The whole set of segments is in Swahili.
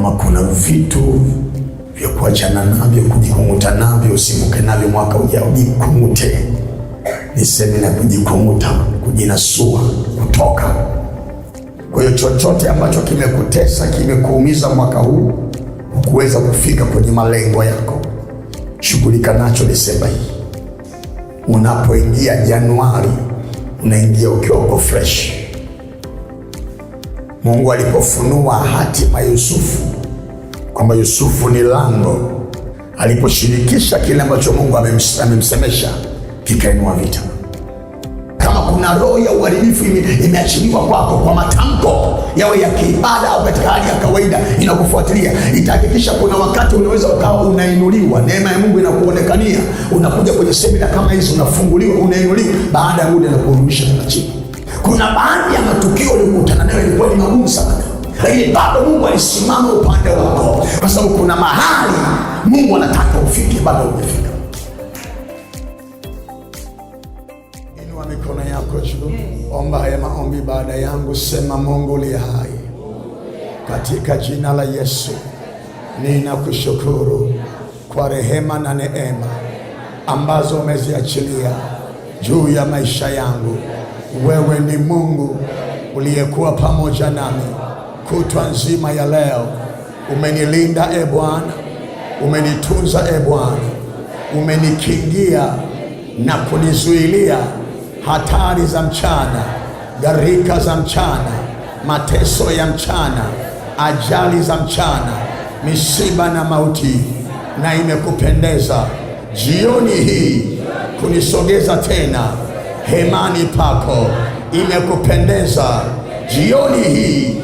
Kama kuna vitu vya kuachana navyo, kujikung'uta navyo, usimuke navyo mwaka ujao, jikung'ute. Niseme na kujikung'uta, kujinasua, kutoka. Kwa hiyo chochote ambacho kimekutesa, kimekuumiza mwaka huu, hukuweza kufika kwenye malengo yako, shughulika nacho Desemba hii. Unapoingia Januari, unaingia ukiwa uko fresh. Mungu alipofunua hatima Yusufu, kwamba Yusufu ni lango, aliposhirikisha kile ambacho Mungu amemsemesha, kikainua vita. Kama kuna roho ya uharibifu imeachiliwa kwako kwa matamko, yawe ya kiibada au katika hali ya kawaida, inakufuatilia, itahakikisha kuna wakati unaweza ukawa unainuliwa, neema ya Mungu inakuonekania, unakuja kwenye semina kama hizi, unafunguliwa, unainuliwa, baada ya muda na kurudisha tena chini. Kuna baadhi ya matukio ulikutana nayo ilikuwa ni magumu sana, lakini bado Mungu alisimama upande wako, kwa sababu kuna mahali Mungu anataka ufike, bado hujafika. Inua mikono yako juu, omba haya maombi baada yangu. Sema: Mungu uliye hai, katika jina la Yesu ninakushukuru kwa rehema na neema ambazo umeziachilia juu ya maisha yangu. Wewe ni Mungu uliyekuwa pamoja nami kutwa nzima ya leo. Umenilinda e Bwana, umenitunza e Bwana, umenikingia na kunizuilia hatari za mchana, gharika za mchana, mateso ya mchana, ajali za mchana, misiba na mauti. Na imekupendeza jioni hii kunisogeza tena hemani pako. Imekupendeza jioni hii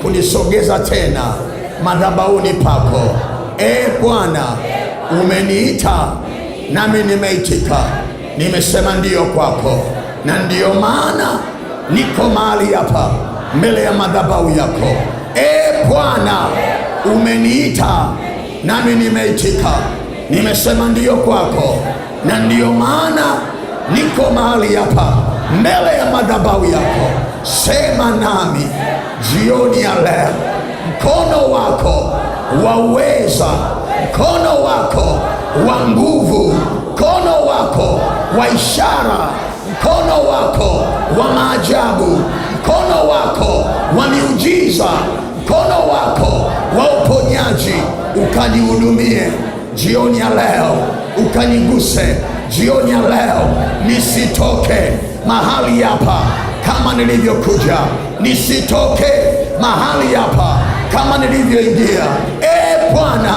kunisogeza tena madhabahuni pako. E Bwana, umeniita nami nimeitika, nimesema ndiyo kwako, na ndiyo maana niko mahali hapa mbele ya madhabahu yako. E Bwana, umeniita nami nimeitika, nimesema ndiyo kwako, na ndiyo maana niko mahali hapa mbele ya madhabahu yako. Sema nami jioni ya leo. Mkono wako wa uweza, mkono wako wa nguvu, mkono wako wa ishara, mkono wako wa maajabu, mkono wako wa miujiza, mkono wako wa uponyaji ukanihudumie jioni ya leo, ukaniguse jioni ya leo. Nisitoke mahali hapa kama nilivyokuja, nisitoke mahali hapa kama nilivyoingia. E Bwana,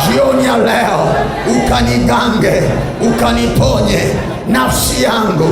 jioni ya leo ukanigange, ukaniponye nafsi yangu,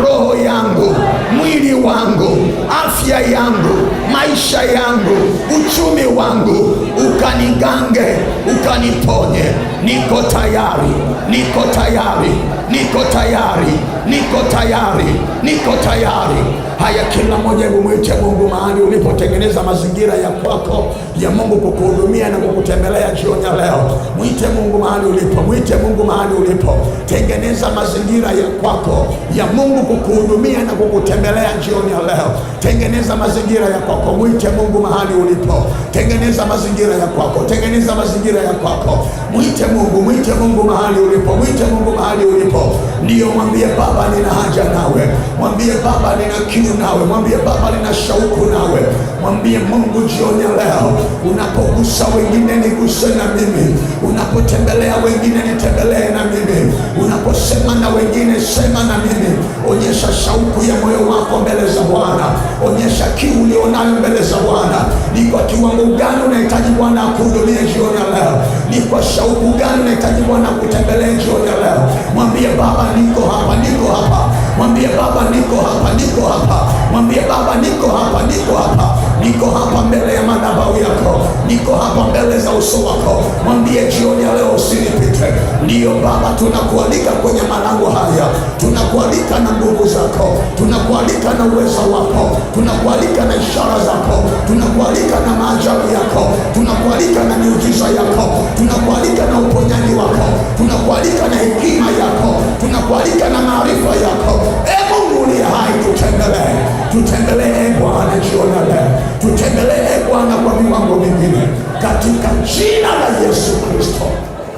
roho yangu, mwili wangu, afya yangu, maisha yangu, uchumi wangu, ukanigange, ukaniponye. Niko tayari, niko tayari, niko tayari, niko tayari, niko tayari. Haya, kila mmoja hebu mwite Mungu mahali ulipotengeneza mazingira ya kwako ya Mungu kukuhudumia na kukutembelea jioni ya leo. Mwite Mungu mahali ulipo, mwite Mungu mahali ulipo. Tengeneza mazingira ya kwako ya Mungu kukuhudumia na kukutembelea jioni ya leo. Tengeneza mazingira ya kwako, mwite Mungu mahali ulipo. Tengeneza mazingira ya kwako, tengeneza mazingira ya kwako. Mwite Mungu, mwite Mungu mahali ulipo, mwite Mungu mahali ulipo. Ndiyo, mwambie Baba, nina haja nawe. Mwambie Baba, nina kiu nawe. Mwambie Baba, nina shauku nawe. Mwambie Mungu jioni ya leo, unapogusa wengine niguse na mimi, unapotembelea wengine nitembelee na mimi, unaposema na wengine sema na mimi. Onyesha shauku ya moyo wako mbele za Bwana, onyesha kiu ulionayo mbele za Bwana. Ni kwa kiwango gani unahitaji Bwana akuhudumie jioni ya leo? Ni kwa shauku gani unahitaji Bwana akutembelee jioni ya leo? Mwambie Baba, niko hapa, niko hapa. Mwambie Baba, niko hapa, niko hapa. Mwambie Baba, niko hapa, niko hapa. Niko hapa mbele ya madhabahu yako, niko hapa mbele za uso wako. Mwambie jioni ya leo usinipite. Ndiyo Baba, tunakualika kwenye malango haya, tunakualika na nguvu zako, tunakualika na uwezo wako, tunakualika na ishara zako, tunakualika na maajabu yako, tunakualika na miujiza yako, tunakualika na uponyaji wako, tunakualika na hekima yako, tunakualika na maarifa yako. E Mungu uliye hai, tutembelee, tutembelee Bwana jioni ya leo, tutembelee Bwana kwa viwango vingine. katika jina la Yesu Kristo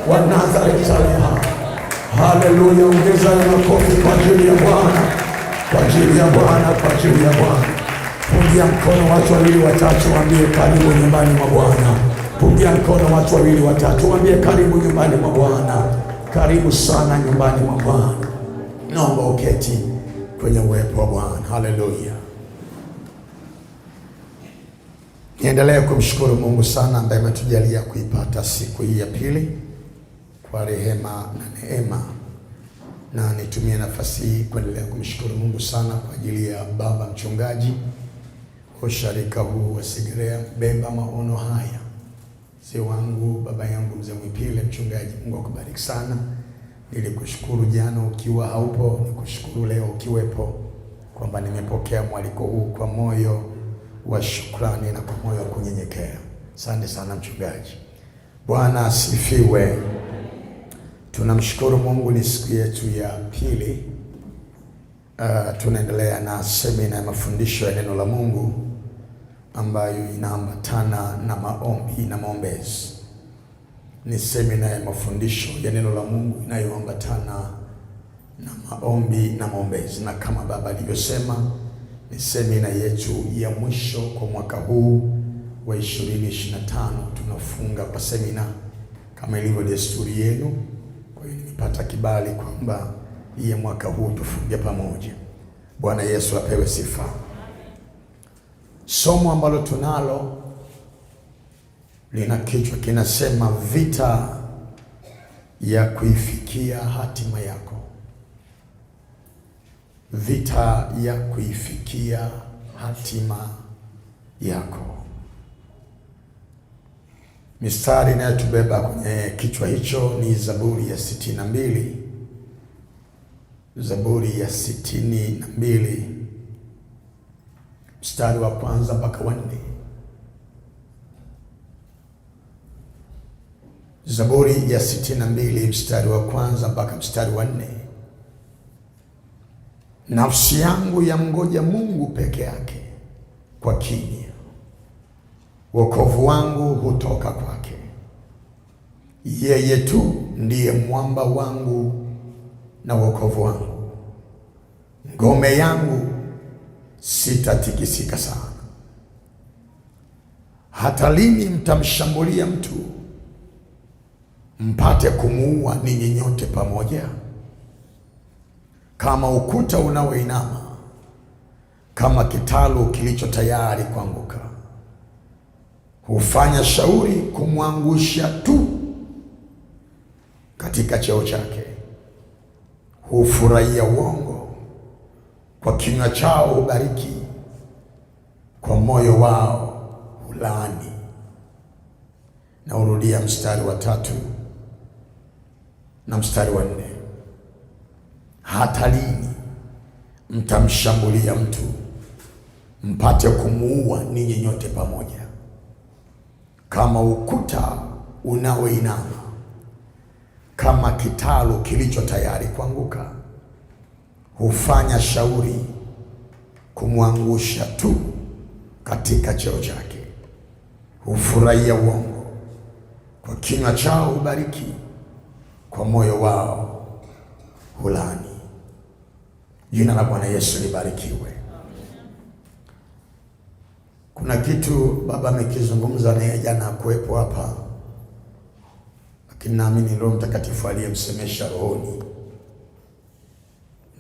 wa Nazareti aliye hai. Haleluya! Ongeza makofi kwa ajili ya Bwana, kwa ajili ya Bwana, kwa ajili ya Bwana. Pungia mkono watu wawili watatu, waambie karibu nyumbani mwa Bwana. Pungia mkono watu wawili watatu, waambie karibu nyumbani mwa Bwana. Karibu sana nyumbani mwa Bwana. Naomba uketi kwenye uwepo wa Bwana. Haleluya! Niendelee kumshukuru Mungu sana ambaye ametujalia kuipata siku hii ya pili kwa rehema na neema, na nitumie nafasi hii kuendelea kumshukuru Mungu sana kwa ajili ya baba mchungaji wa usharika huu wa Segerea beba maono haya, mzee wangu, baba yangu mzee Mwipile mchungaji. Mungu akubariki sana. Nilikushukuru jana ukiwa haupo, nikushukuru leo ukiwepo, kwamba nimepokea mwaliko huu kwa moyo wa shukrani na kwa moyo wa kunyenyekea. Asante sana mchungaji. Bwana asifiwe. Tunamshukuru Mungu, ni siku yetu ya pili. Tunaendelea na semina ya mafundisho ya neno la Mungu ambayo inaambatana na maombi na maombezi. Ni semina ya mafundisho ya neno la Mungu inayoambatana na maombi na maombezi, na kama baba alivyosema, ni semina yetu ya mwisho kwa mwaka huu wa 2025. Tunafunga kwa semina kama ilivyo desturi yenu. Kwa hiyo nimepata kibali kwamba ya mwaka huu tufunge pamoja. Bwana Yesu apewe sifa. Somo ambalo tunalo lina kichwa kinasema vita ya kuifikia hatima yako. Vita ya kuifikia hatima yako. Mistari inayotubeba kwenye kichwa hicho ni Zaburi ya 62. Zaburi ya 62 mstari wa kwanza mpaka wa 4. Zaburi ya 62 mstari wa kwanza mpaka mstari wa 4. Nafsi yangu yamngoja Mungu peke yake kwa kimya, wokovu wangu hutoka kwake. Yeye tu ndiye mwamba wangu na wokovu wangu, ngome yangu, sitatikisika sana. Hata lini mtamshambulia mtu mpate kumuua ninyi nyote pamoja? Kama ukuta unaoinama, kama kitalu kilicho tayari kuanguka, hufanya shauri kumwangusha tu katika cheo chake. Hufurahia uongo, kwa kinywa chao hubariki, kwa moyo wao hulaani. Na urudia mstari wa 3 na mstari wa 4. Hata lini mtamshambulia mtu mpate kumuua ninyi nyote pamoja? Kama ukuta unaoinama, kama kitalu kilicho tayari kuanguka, hufanya shauri kumwangusha tu katika cheo chake. Hufurahia uongo, kwa kinywa chao hubariki, kwa moyo wao hulani. Jina la Bwana Yesu libarikiwe. Kuna kitu baba amekizungumza naye jana kuwepo hapa, lakini naamini Roho Mtakatifu aliyemsemesha rohoni.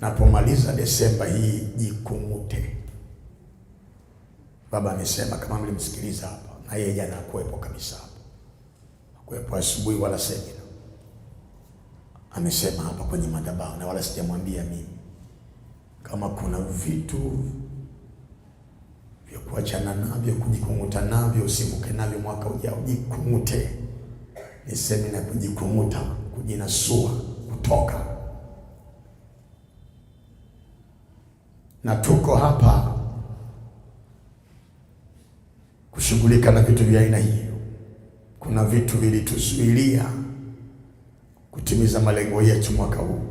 Napomaliza Desemba hii jikungute. Baba amesema, kama mlimsikiliza hapa, na yeye jana kuwepo kabisa hapa, kuwepo asubuhi wala semina. Amesema hapa kwenye madhabahu, na wala sijamwambia mimi, kama kuna vitu vya kuachana navyo, kujikumuta navyo, usimuke navyo mwaka ujao, jikungute. Ni semina ya kujikumuta, kujinasua, kutoka. Na tuko hapa kushughulika na vitu vya aina hiyo. Kuna vitu vilituzuilia kutimiza malengo yetu mwaka huu,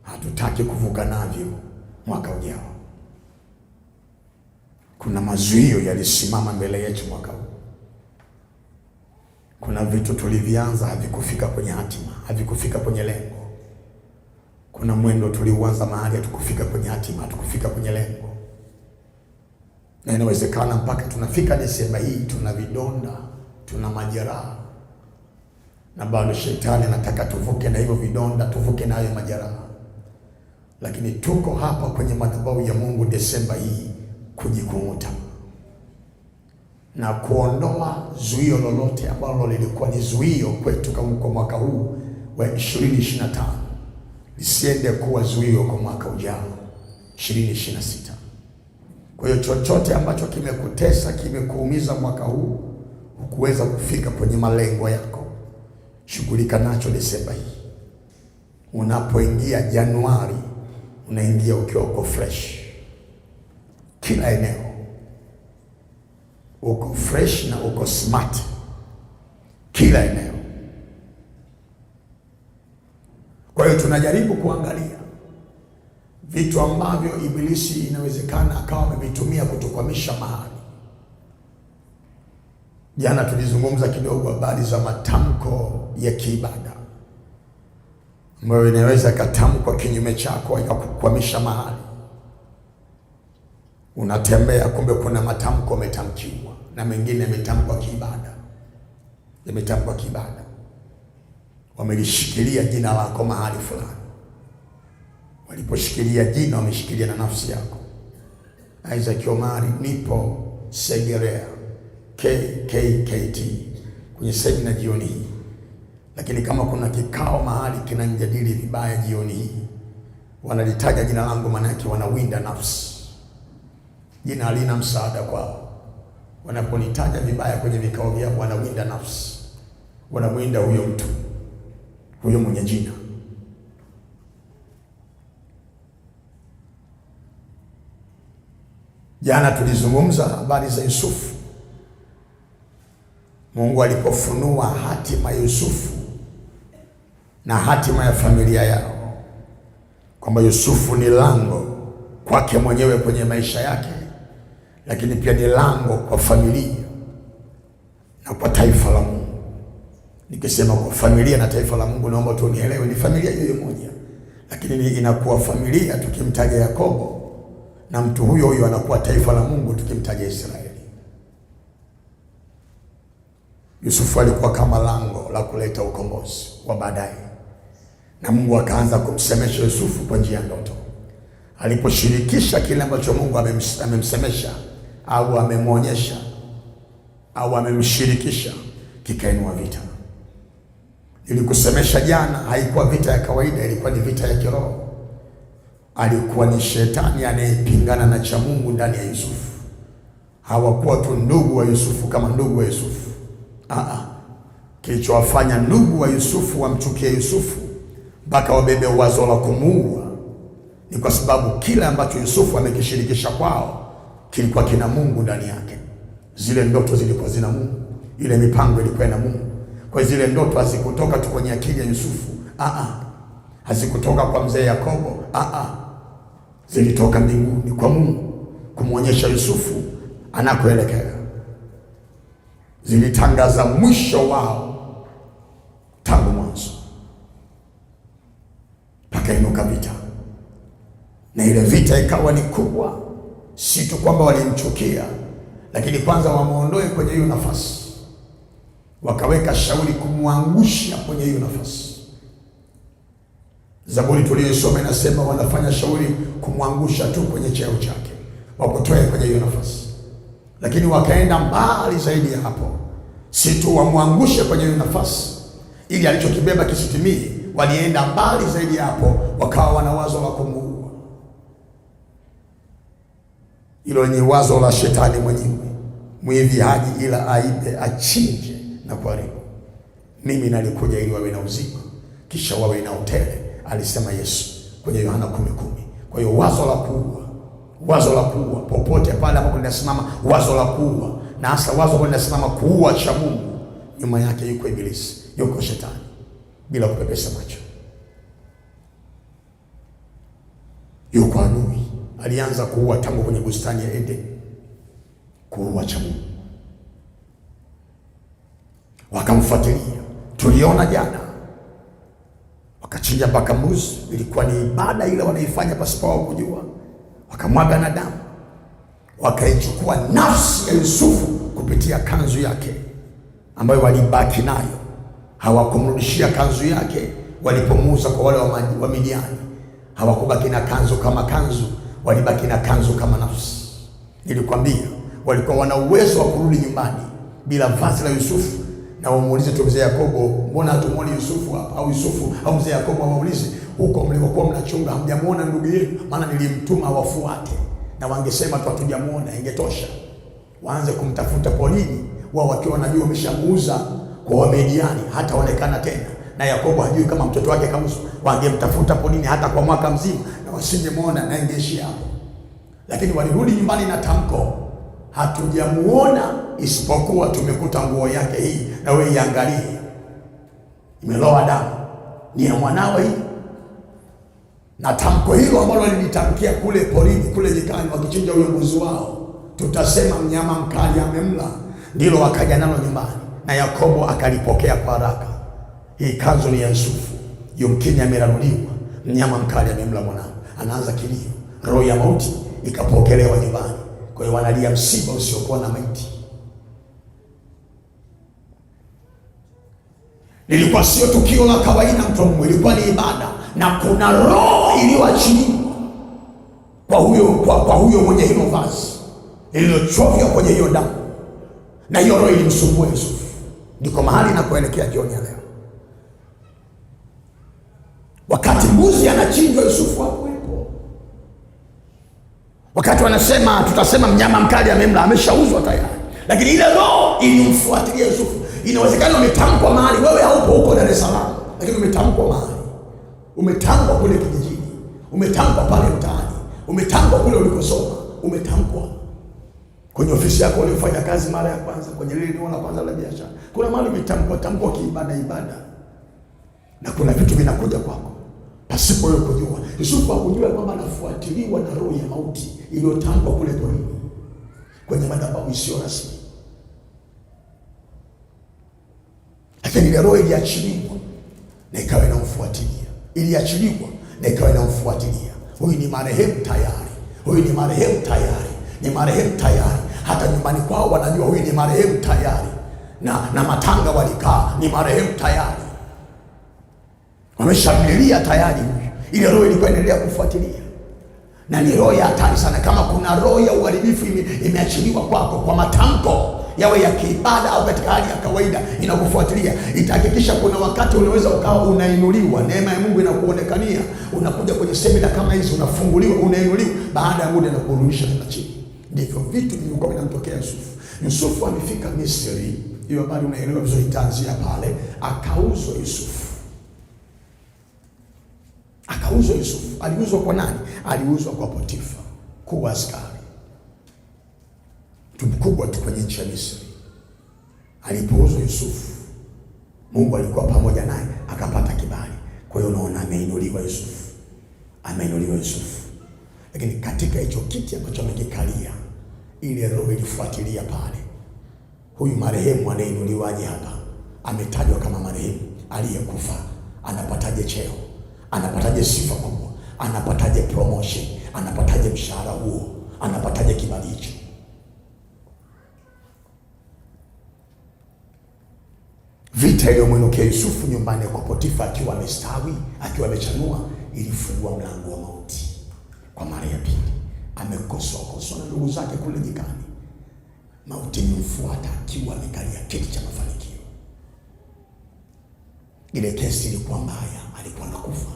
hatutaki kuvuka navyo mwaka ujao. Kuna mazuio yalisimama mbele yetu mwaka huu, Kuna vitu tulivianza havikufika kwenye hatima, havikufika kwenye lengo. Kuna mwendo tuliuanza mahali hatukufika kwenye hatima, hatukufika kwenye lengo. Na inawezekana mpaka tunafika Desemba hii tuna vidonda, tuna majeraha. Na bado shetani anataka tuvuke na hivyo vidonda, tuvuke na hayo majeraha. Lakini tuko hapa kwenye madhabahu ya Mungu Desemba hii kujikung'uta na kuondoa zuio lolote ambalo lilikuwa ni zuio kwetu kwa mwaka huu wa 2025 lisiende kuwa zuio kwa mwaka ujao 2026. Kwa hiyo chochote ambacho kimekutesa, kimekuumiza mwaka huu, hukuweza kufika kwenye malengo yako, shughulika nacho Desemba hii. Unapoingia Januari, unaingia ukiwa uko fresh. Kila eneo uko fresh na uko smart, kila eneo. Kwa hiyo tunajaribu kuangalia vitu ambavyo ibilisi inawezekana akawa amevitumia kutukwamisha mahali. Jana tulizungumza kidogo habari za matamko ya kiibada ambayo inaweza katamkwa kinyume chako ikakukwamisha mahali. Unatembea kumbe kuna matamko umetamkiwa, na mengine yametamkwa kiibada, yametamkwa kiibada. Wamelishikilia jina lako mahali fulani. Waliposhikilia jina, wameshikilia na nafsi yako. Isaac Omari, nipo Segerea KKKT kwenye semina jioni hii. Lakini kama kuna kikao mahali kinanijadili vibaya jioni hii, wanalitaja jina langu, maana yake wanawinda nafsi. Jina halina msaada kwao. Wanaponitaja vibaya kwenye vikao vyao, wanawinda nafsi, wanamwinda huyo mtu, huyo mwenye jina. Jana tulizungumza habari za Yusufu. Mungu alipofunua hatima ya Yusufu na hatima ya familia yao, kwamba Yusufu ni lango kwake mwenyewe kwenye maisha yake, lakini pia ni lango kwa familia na kwa taifa la Mungu. Nikisema kwa familia na taifa la Mungu, naomba tu nielewe ni familia hiyo moja, lakini inakuwa familia tukimtaja Yakobo, na mtu huyo huyo anakuwa taifa la Mungu tukimtaja Israeli. Yusufu alikuwa kama lango la kuleta ukombozi wa baadaye, na Mungu akaanza kumsemesha Yusufu kwa njia ya ndoto. Aliposhirikisha kile ambacho Mungu amemsemesha au amemwonyesha au amemshirikisha, kikainua vita. Nilikusemesha jana, haikuwa vita ya kawaida, ilikuwa ni vita ya kiroho. Alikuwa ni shetani anayepingana na cha Mungu ndani ya Yusufu. Hawakuwa tu ndugu wa Yusufu kama ndugu wa Yusufu. Kilichowafanya ndugu wa Yusufu wamchukie Yusufu mpaka wabebe wazo la kumuua ni kwa sababu kile ambacho Yusufu amekishirikisha kwao kilikuwa kina Mungu ndani yake. Zile ndoto zilikuwa zina Mungu, ile mipango ilikuwa na Mungu. Kwa zile ndoto hazikutoka tu kwenye akili ya Yusufu, hazikutoka kwa mzee Yakobo, zilitoka mbinguni kwa Mungu kumwonyesha Yusufu anakoelekea. Zilitangaza mwisho wao tangu mwanzo. Pakainuka vita, na ile vita ikawa ni kubwa. Si tu kwamba walimchukia, lakini kwanza wamuondoe kwenye hiyo nafasi, wakaweka shauri kumwangusha kwenye hiyo nafasi. Zaburi tuliyosoma inasema wanafanya shauri kumwangusha tu kwenye cheo chake, wakutoe kwenye hiyo nafasi. Lakini wakaenda mbali zaidi ya hapo. Si tu wamwangushe kwenye hiyo nafasi ili alichokibeba kisitimie, walienda mbali zaidi ya hapo, wakawa wana wazo la kumuua. Hilo ni wazo la shetani mwenyewe. Mwivi haji ila aibe, achinje na kuharibu. Mimi nalikuja ili wawe na uzima, kisha wawe na utele, alisema Yesu kwenye Yohana 10:10. Kwa hiyo wazo la kuua, wazo la kuua popote pale ambapo linasimama, wazo la kuua, na hasa wazo ambalo linasimama kuua cha Mungu, nyuma yake yuko ibilisi, yuko shetani, bila kupepesa macho. Yuko adui. Alianza kuua tangu kwenye bustani ya Eden, kuua cha Mungu. wanamfuatilia. Tuliona jana wakachinja mpaka mbuzi, ilikuwa ni ibada ile wanaifanya pasipo wao kujua. Wakamwaga na damu, wakaichukua nafsi ya Yusufu kupitia kanzu yake ambayo walibaki nayo. Hawakumrudishia kanzu yake walipomuuza kwa wale wa Midiani. Hawakubaki na kanzu kama kanzu, walibaki na kanzu kama nafsi. Nilikwambia walikuwa wana uwezo wa kurudi nyumbani bila vazi la Yusufu. Na wamuulize tu mzee Yakobo, mbona hatumuoni Yusufu hapa? Au Yusufu au mzee Yakobo waulize, huko mlikokuwa mnachunga hamjamuona ndugu yenu? Maana nilimtuma wafuate, na wangesema tu hatujamuona ingetosha. Waanze kumtafuta polini, wao wakiwa wanajua wameshamuuza kwa Wamidiani, hata onekana tena. Na Yakobo hajui kama mtoto wake kauzwa. Wangemtafuta polini hata kwa mwaka mzima na wasingemuona, na ingeishia hapo. Lakini walirudi nyumbani na tamko, hatujamuona isipokuwa tumekuta nguo yake hii, na wewe iangalie, imeloa damu, ni ya mwanawe hii. Na tamko hilo ambalo lilitamkia kule porini, kule jikani, wakichinja huyo mbuzi wao, tutasema mnyama mkali amemla, ndilo wakaja nalo nyumbani. Na Yakobo akalipokea kwa haraka. Hii kanzu ni ya Yusufu, yumkini ameraruliwa, mnyama mkali amemla mwanangu. Anaanza kilio, roho ya mauti ikapokelewa nyumbani. Kwa hiyo wanalia msiba usiokuwa na maiti. Lilikuwa sio tukio la kawaida mtu Mungu, ilikuwa ni ibada, na kuna roho iliyoachiliwa kwa huyo mwenye hilo vazi lililochovya kwenye hiyo damu, na hiyo roho ilimsumbua Yusufu. Ndiko mahali na kuelekea jioni ya leo. Wakati mbuzi anachinjwa, Yusufu hakuwepo. Wakati wanasema tutasema mnyama mkali amemla, ameshauzwa tayari, lakini ile roho ilimfuatilia Yusufu. Inawezekana umetamkwa mahali, wewe haupo huko Dar es Salaam, lakini umetamkwa mahali, umetamkwa kule kijijini, umetamkwa pale mtaani, umetamkwa kule ulikosoma, umetamkwa kwenye ofisi yako ulifanya kazi mara ya kwanza, kwenye lile eneo la kwanza la biashara. Kuna mahali umetamkwa kiibada, na kuna vitu vinakuja kwako pasipo wewe kujua. Yusufu hakujua kwamba anafuatiliwa na roho ya mauti iliyotamkwa kule porini kwenye madhabahu isiyo rasmi. Lakini ile roho iliachiliwa na ikawa inamfuatilia, iliachiliwa na ikawa inamfuatilia. Huyu ni marehemu tayari, huyu ni marehemu tayari, ni marehemu tayari. Hata nyumbani kwao wanajua huyu ni marehemu tayari, na matanga walikaa, ni marehemu tayari, wameshamlilia tayari huyu. Ile roho ilikuwa inaendelea kufuatilia, na ni roho ya hatari sana. Kama kuna roho ya uharibifu imeachiliwa kwako kwa matamko, yawe ya kiibada au katika hali ya kawaida, inakufuatilia, itahakikisha kuna wakati unaweza ukawa unainuliwa, neema ya Mungu inakuonekania, unakuja kwenye semina kama hizi, unafunguliwa, unainuliwa, baada ya muda na kurudisha tena chini. Ndivyo vitu vilivyokuwa vinamtokea Yusufu. Yusufu amefika Misri, hiyo habari unaelewa vizuri, itaanzia pale. Akauzwa Yusufu, akauzwa Yusufu. Aliuzwa kwa nani? Aliuzwa kwa Potifa, kuwa askari mkubwa tu kwenye nchi ya Misri. Alipouzwa Yusufu, Mungu alikuwa pamoja naye, akapata kibali. Kwa hiyo unaona ameinuliwa Yusufu, ameinuliwa Yusufu. Lakini katika hicho kiti ambacho amekikalia, ile roho ilifuatilia pale, huyu marehemu anainuliwaje hapa? Ametajwa kama marehemu aliyekufa. Anapataje cheo? Anapataje sifa kubwa? Anapataje promotion? Anapataje mshahara huo? Anapataje kibali hicho? Vita iliyomwinukia Yusufu nyumbani kwa Potifa, akiwa amestawi, akiwa amechanua, ilifungua mlango wa mauti kwa mara ya pili. Amekosoa na ndugu zake kule jikani, mauti imemfuata akiwa amekalia kiti cha mafanikio. Ile kesi ilikuwa mbaya, alikuwa anakufa.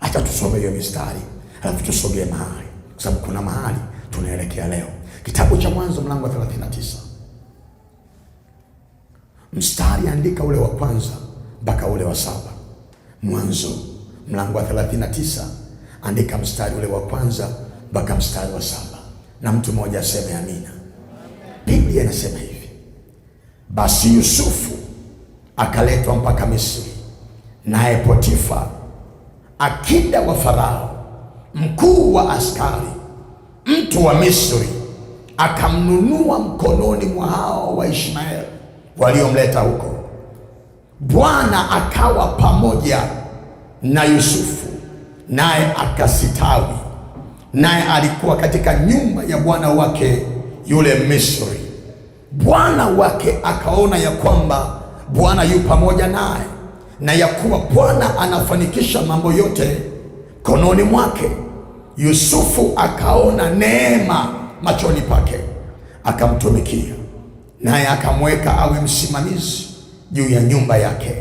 Acha tusome hiyo mistari, halafu tusogee mahali, kwa sababu kuna mahali tunaelekea leo. Kitabu cha Mwanzo mlango wa 39. Mstari andika ule wa kwanza mpaka ule wa 7. Mwanzo mlango wa 39, andika mstari ule wa kwanza mpaka mstari wa 7. Na mtu mmoja aseme amina. Biblia inasema hivi: basi Yusufu akaletwa mpaka Misri, naye Potifa, akida wa Farao, mkuu wa askari, mtu wa Misri, akamnunua mkononi mwa hao wa Ishmaeli waliomleta huko. Bwana akawa pamoja na Yusufu, naye akasitawi, naye alikuwa katika nyumba ya bwana wake yule Misri. Bwana wake akaona ya kwamba Bwana yu pamoja naye, na ya kuwa Bwana anafanikisha mambo yote mkononi mwake. Yusufu akaona neema machoni pake, akamtumikia, naye akamweka awe msimamizi juu ya nyumba yake,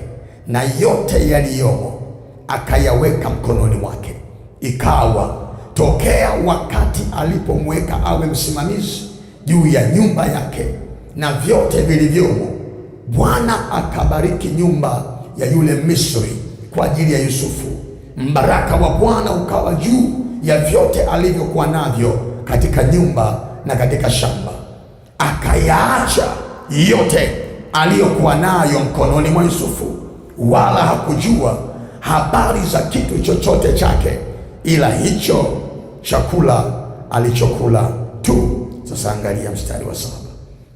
na yote yaliyomo akayaweka mkononi mwake. Ikawa tokea wakati alipomweka awe msimamizi juu ya nyumba yake na vyote vilivyomo, Bwana akabariki nyumba ya yule Misri kwa ajili ya Yusufu. Mbaraka wa Bwana ukawa juu ya vyote alivyokuwa navyo katika nyumba na katika shamba. Akayaacha yote aliyokuwa nayo mkononi mwa Yusufu, wala hakujua habari za kitu chochote chake, ila hicho chakula alichokula tu. Sasa angalia mstari wa 7.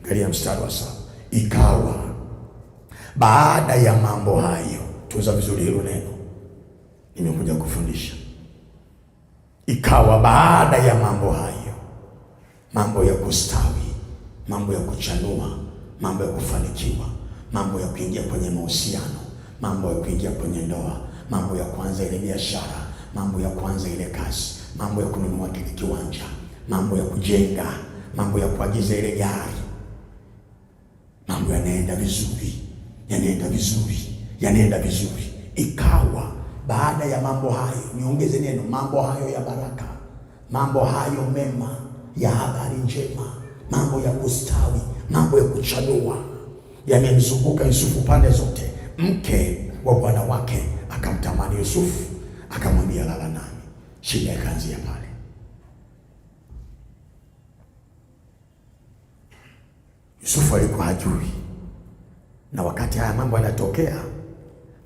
Angalia mstari wa 7. Ikawa baada ya mambo hayo, tunza vizuri hilo neno, nimekuja kufundisha. Ikawa baada ya mambo hayo, mambo ya kustawi, mambo ya kuchanua, mambo ya kufanikiwa, mambo ya kuingia kwenye mahusiano, mambo ya kuingia kwenye ndoa, mambo ya kuanza ile biashara, mambo ya kuanza ile kazi, mambo ya kununua kile kiwanja, mambo ya kujenga, mambo ya kuagiza ile gari. Mambo yanaenda vizuri, yanaenda vizuri, yanaenda vizuri. Ikawa baada ya mambo hayo, niongeze neno, mambo hayo ya baraka, mambo hayo mema ya habari njema, mambo ya kustawi, mambo ya kuchanua yamemzunguka Yusufu pande zote. Mke wa bwana wake akamtamani Yusufu, akamwambia lala nami. Shida ikaanzia pale. Yusufu alikuwa hajui, na wakati haya mambo yanatokea,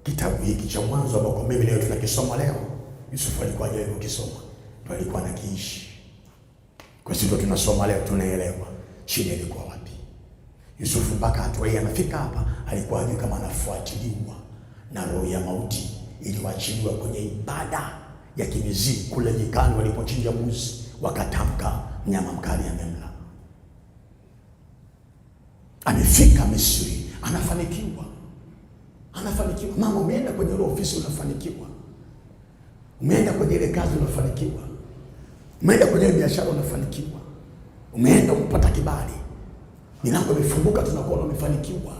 kitabu hiki cha Mwanzo ambako mimi leo tunakisoma leo, Yusufu alikuwa hajui kukisoma, ndio alikuwa anakiishi. Kwa sababu tunasoma leo tunaelewa shida ilikuwa wapi. Yusufu mpaka hatua hii anafika hapa, alikuwa hajui kama anafuatiliwa na roho ya mauti iliyoachiliwa kwenye ibada ya kimizimu kule nyikani walipochinja mbuzi, wakatamka mnyama mkali amemla. Amefika Misri, anafanikiwa. Anafanikiwa. Mama, umeenda kwenye ile ofisi unafanikiwa. Umeenda kwenye ile kazi unafanikiwa. Umeenda kwenye ile biashara unafanikiwa. Umeenda umepata kibali. Milango imefunguka, tunakuona umefanikiwa.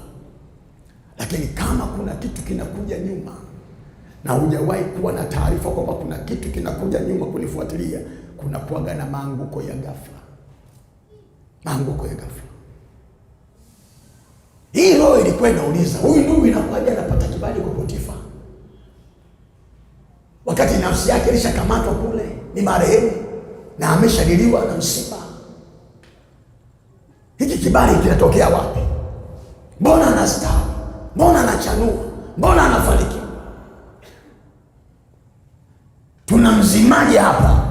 Lakini kama kuna kitu kinakuja nyuma na hujawahi kuwa na taarifa kwamba kuna kitu kinakuja nyuma kunifuatilia, kuna kuaga na maanguko ya ghafla. Maanguko ya ghafla. Hii roho ilikuwa inauliza, huyu ndugu inakuwaje anapata kibali kwa Potifa, wakati nafsi yake ilishakamatwa kule, ni marehemu na ameshadiliwa na msiba. Hiki kibali kinatokea wapi? Mbona anastawi? Mbona anachanua? Mbona anafanikiwa? Tunamzimaje hapa?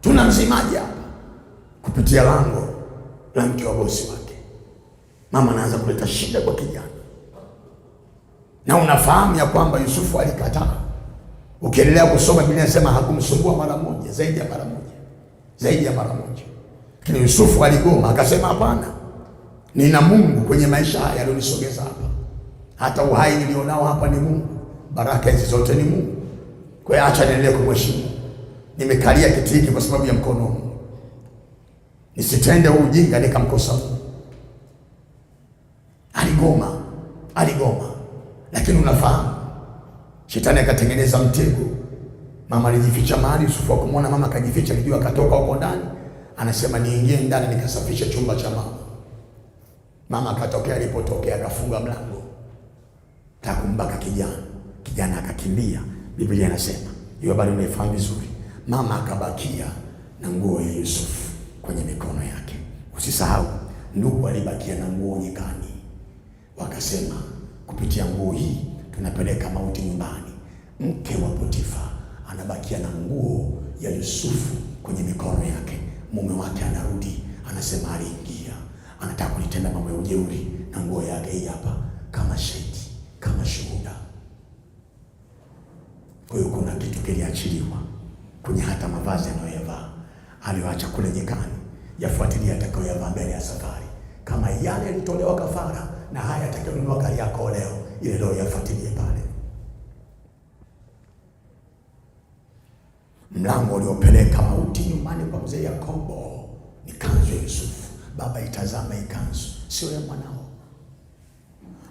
Tunamzimaje hapa? Kupitia lango la mke wa bosi wake. Mama anaanza kuleta shida kwa kijana. Na unafahamu ya kwamba Yusufu alikataa. Ukiendelea kusoma Biblia inasema hakumsumbua mara moja, zaidi ya mara moja. Zaidi ya mara moja. Lakini Yusufu aligoma, akasema hapana. Nina Mungu kwenye maisha haya alionisogeza hapa. Hata uhai nilionao hapa ni Mungu. Baraka hizi zote ni Mungu. Kwa hiyo acha niendelee kumheshimu. Nimekalia kiti hiki kwa sababu ya mkono wa Mungu. Nisitende ujinga nikamkosa Mungu. Aligoma. Lakini unafahamu, shetani akatengeneza mtego. Mama alijificha mahali, Yusufu akamwona mama akajificha, alijua akatoka huko ndani. Anasema niingie ndani nikasafisha chumba cha mama. Mama akatokea, alipotokea akafunga mlango. Takumbaka kijana akakimbia. Biblia inasema, hiyo habari unaifahamu vizuri. Mama akabakia na nguo ya Yusufu kwenye mikono yake. Usisahau, ndugu alibakia na nguo nyikani. Wakasema kupitia nguo hii tunapeleka mauti nyumbani. Mke wa Potifa anabakia na nguo ya Yusufu kwenye mikono yake. Mume wake anarudi, anasema aliingia, anataka kunitenda mambo ya ujeuri, na nguo yake hii hapa kama shahidi, kama shuhuda. Kwa hiyo kuna kitu kiliachiliwa kwenye hata mavazi anayoyavaa aliyoacha kule nyikani, yafuatilia atakayoyavaa mbele ya safari. Kama yale yalitolewa kafara na haya atakayonunua gari yako leo, ile leo yafuatilie pale. Mlango uliopeleka mauti nyumbani kwa mzee Yakobo ni kanzu ya Yusufu. Baba, itazama hii kanzu, sio ya mwanao.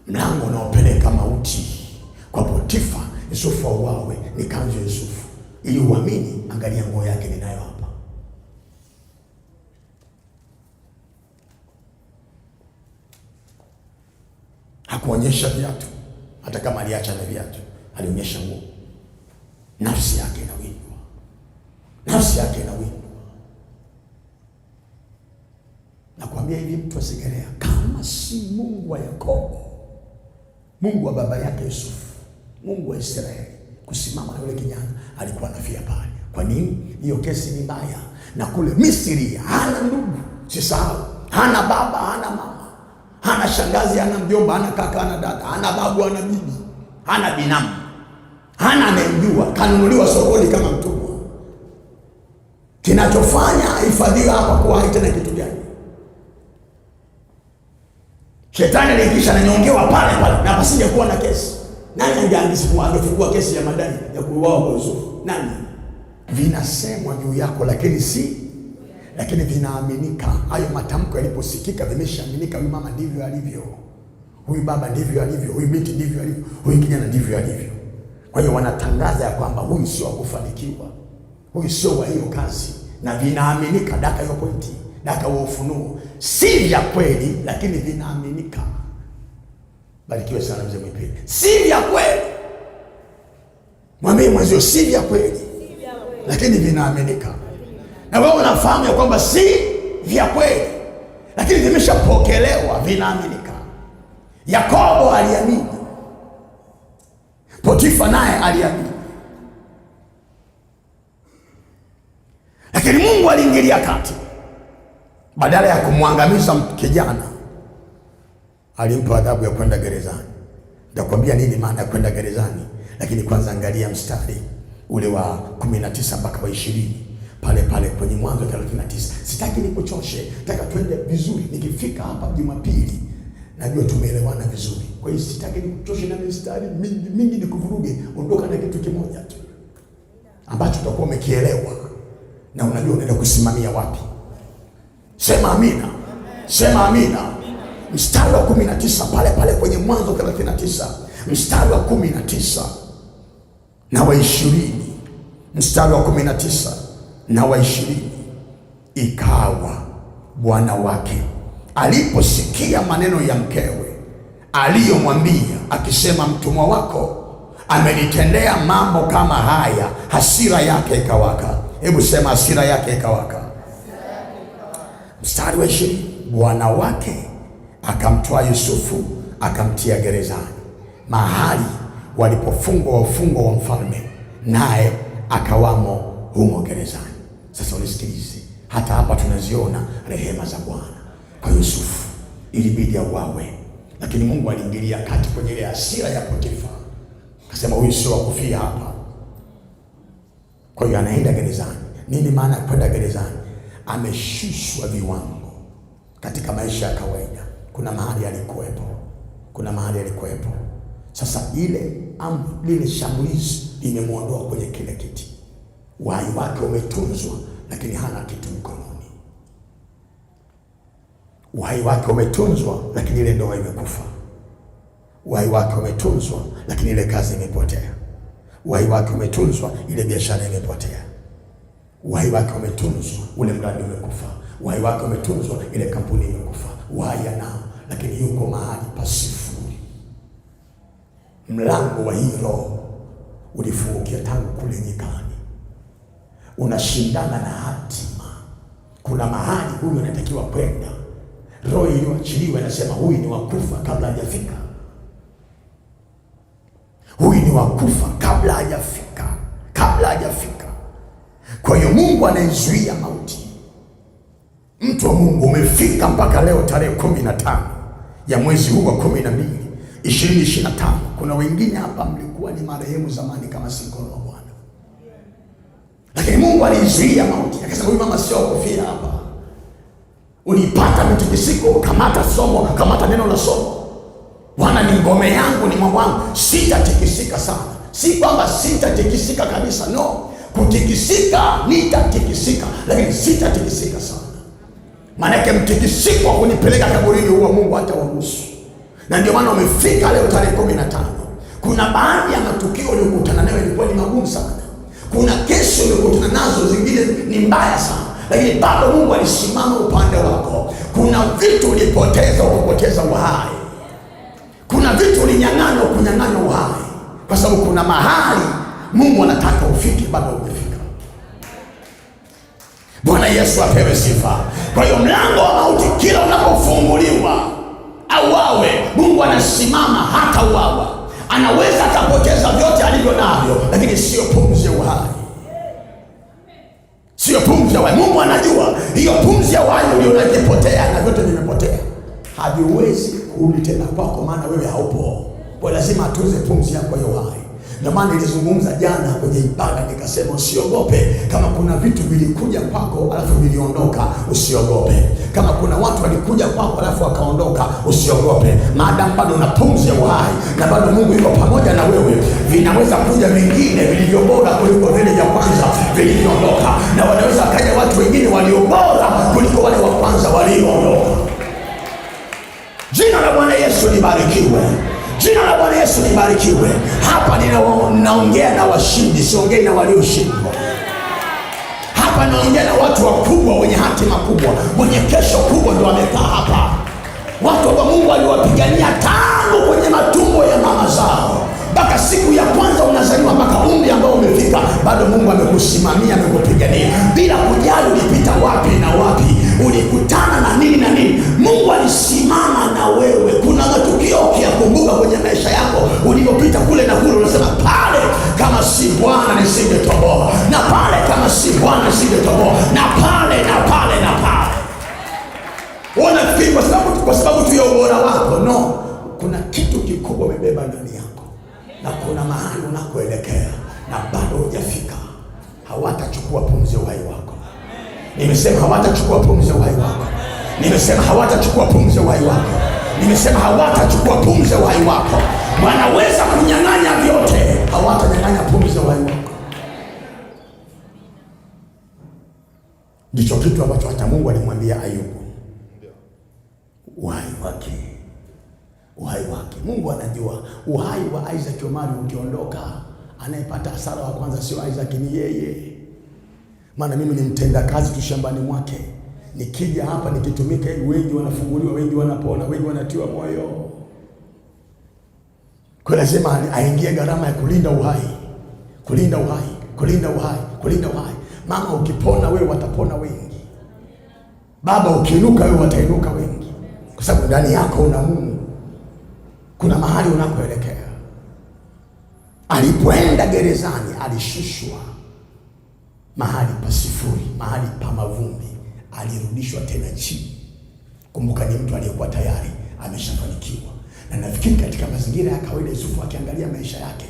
Mlango unaopeleka mauti kwa Potifa, Yusufu auawe, ni kanzu ya Yusufu. Ili uamini, angalia nguo yake ninayo hapa. Hakuonyesha viatu, hata kama aliacha na viatu, alionyesha nguo. Nafsi yake inawindwa, nafsi yake inawindwa. Nakwambia hivi, mtu asigelea, kama si Mungu wa Yakobo, Mungu wa baba yake Yusufu, Mungu wa Israeli, kusimama na yule kijana, alikuwa anafia pale. Kwa nini? Hiyo kesi ni mbaya. Na kule Misri hana ndugu, sisahau, hana baba, hana mama, hana shangazi, hana mjomba, hana kaka, hana dada, hana babu, hana bibi, hana binamu, hana anayemjua, kanunuliwa sokoni kama mtumwa. Kinachofanya hifadhiwe hapa kwa hai tena kitu gani? Shetani alikisha ananyongewa pale pale na pasije kuwa na kesi. Nani angefungua kesi ya madai ya kuuawa kwa Yusufu? Nani? Vinasemwa juu yako lakini vinaaminika. Hayo matamko yaliposikika vimeshaaminika. Huyu mama ndivyo alivyo, huyu baba ndivyo alivyo, huyu binti ndivyo alivyo, huyu kijana ndivyo alivyo. Kwa hiyo wanatangaza ya kwamba huyu sio wa kufanikiwa, huyu sio wa hiyo kazi, na vinaaminika. Daka hiyo pointi, daka wa ufunuo, si vya kweli lakini vinaaminika. Barikiwe sana mzee Mwipili. Si vya kweli, mwambie mwenzio si vya kweli lakini vinaaminika. Na wewe unafahamu ya kwamba si vya kweli lakini vimeshapokelewa, vinaaminika. Yakobo aliamini, Potifa naye aliamini, lakini Mungu aliingilia kati. Badala ya kumwangamiza kijana, alimpa adhabu ya kwenda gerezani. Nitakwambia nini maana ya kwenda gerezani, lakini kwanza angalia mstari ule wa 19 mpaka wa 20 pale pale kwenye Mwanzo 39. Sitaki nikuchoshe, nataka twende vizuri. Nikifika hapa Jumapili najua tumeelewana vizuri. Kwa hiyo sitaki nikuchoshe na mistari mingi nikuvuruge. Ondoka na kitu kimoja tu ambacho utakuwa umekielewa na unajua unaenda kusimamia wapi. Sema amina. Sema amina. Mstari wa 19 pale pale kwenye Mwanzo 39, mstari wa 19 na wa 20. Mstari wa 19 na wa 20. Ikawa bwana wake aliposikia maneno ya mkewe aliyomwambia akisema, mtumwa wako amenitendea mambo kama haya, hasira yake ikawaka. Hebu sema hasira yake ikawaka. Mstari wa 20. Bwana wake akamtoa Yusufu akamtia gerezani, mahali walipofungwa wafungwa wa mfalme, naye akawamo humo gerezani. Sasa unisikilize, hata hapa tunaziona rehema za Bwana. Kwa Yusufu ilibidi auawe, lakini Mungu aliingilia kati kwenye ile hasira ya Potifa, akasema huyu sio wa kufia hapa. Kwa hiyo anaenda gerezani. Nini maana ya kwenda gerezani? Ameshushwa viwango katika maisha ya kawaida. Kuna mahali alikuwepo, Sasa lile shambulizi limemuondoa kwenye kile kiti. Uhai wake umetunzwa lakini hana kitu mkononi. Uhai wake umetunzwa lakini ile ndoa imekufa. Uhai wake umetunzwa lakini ile kazi imepotea. Uhai wake umetunzwa, ile biashara imepotea. Uhai wake umetunzwa, ule mradi umekufa. Uhai wake umetunzwa, ile kampuni imekufa. Uhai anao lakini yuko mahali pasifuri. Mlango wa hii roho ulifungukia tangu kule nyikani. Unashindana na hatima. Kuna mahali huyu anatakiwa kwenda. Roho iliyoachiliwa inasema huyu ni wakufa kabla hajafika. Huyu ni wakufa kabla hajafika. Kwa hiyo Mungu anaizuia mauti. Mtu wa Mungu, umefika mpaka leo tarehe 15 ya mwezi huu wa 12 2025. Kuna wengine hapa mlikuwa ni marehemu zamani kama si mkono wa Bwana, lakini Mungu alizuia mauti, akasema huyu mama sio kufia hapa. Unipata mtikisiko, kamata somo, kamata neno la somo. Bwana ni ngome yangu, ni mwamba wangu, sitatikisika sana. Si kwamba sitatikisika kabisa, no. Kutikisika, nitatikisika, lakini sitatikisika sana. Maana yake mtikisiko wa kunipeleka kaburini huwa Mungu hatawaruhusu. Na ndio maana umefika leo tarehe 15. Kuna baadhi ya matukio uliyokutana nayo ilikuwa ni magumu sana. Kuna kesi uliyokutana nazo zingine ni mbaya sana, lakini bado Mungu alisimama upande wako. Kuna vitu ulipoteza, ukapoteza uhai. Kuna vitu ulinyang'anywa, kunyang'anywa uhai. Kwa sababu kuna mahali Mungu anataka ufike, bado umefika. Bwana Yesu apewe sifa. Kwa hiyo mlango wa mauti kila unapofunguliwa au wawe, Mungu anasimama hata uwawa. Anaweza akapoteza vyote alivyo navyo, lakini sio pumzi ya uhai. Sio pumzi ya uhai. Mungu anajua hiyo pumzi ya uhai ulionajipotea na vyote vimepotea, haviwezi kurudi tena kwako, maana wewe haupo. Kwa lazima atunze pumzi yako ya uhai. Ndio maana nilizungumza jana kwenye ibada nikasema usiogope. Kama kuna vitu vilikuja kwako alafu viliondoka, usiogope. Kama kuna watu walikuja kwako alafu wakaondoka, usiogope. Maadamu bado una pumzi ya uhai na bado Mungu yuko pamoja na wewe, vinaweza kuja vingine vilivyo bora kuliko vile vya kwanza vilivyoondoka, na wanaweza kaja watu wengine walio bora kuliko wale wa kwanza walioondoka. Jina la Bwana Yesu libarikiwe. Jina la Bwana Yesu libarikiwe. Hapa ninaongea na washindi, siongei na walioshindwa. Hapa naongea na watu wakubwa, wenye hatima kubwa, wenye kesho kubwa, ndio wamekaa hapa. Watu ambao Mungu aliwapigania tangu kwenye matumbo ya mama zao mpaka siku ya kwanza unazaliwa, mpaka umri ambao umefika, bado Mungu amekusimamia, amekupigania bila kujali ulipita wapi na wapi, ulikutana na nini na nini. Mungu alisimama na wewe. Kuna matukio ukiyakumbuka kwenye maisha yako ulipopita kule na kule, unasema pale kama si Bwana nisingetoboa, na pale kama si Bwana nisingetoboa, na pale na pale na pale. Unafikiri kwa sababu tu ya ubora wako? No, kuna kitu kikubwa umebeba ndani yako, na kuna mahali unakoelekea na bado hujafika. Hawatachukua pumzi ya uhai wako. Nimesema hawatachukua pumzi ya uhai wako. Nimesema hawatachukua pumzi ya uhai wako. Nimesema hawatachukua pumzi ya uhai wako. Wanaweza kunyang'anya vyote, hawatanyang'anya pumzi ya uhai wako. Ndicho kitu ambacho hata Mungu alimwambia Ayubu. Uhai wake. Uhai wake. Mungu anajua uhai wa Isaac Omari ukiondoka, anayepata hasara wa kwanza sio Isaac, ni yeye. Maana mimi ni mtenda kazi tu shambani mwake. Nikija hapa nikitumika, wengi wanafunguliwa, wengi wanapona, wengi wanatiwa moyo. Kwa lazima aingie gharama ya kulinda uhai. Kulinda uhai, kulinda uhai, kulinda uhai. Mama ukipona wewe, watapona wengi. Baba ukiinuka wewe, watainuka wengi. Kwa sababu ndani yako una Mungu. Kuna mahali unakoelekea. Alipoenda gerezani alishushwa mahali pa sifuri, mahali pa mavumbi, alirudishwa tena chini. Kumbuka ni mtu aliyekuwa tayari ameshafanikiwa. Na nafikiri katika mazingira ya kawaida, Yusufu akiangalia maisha yake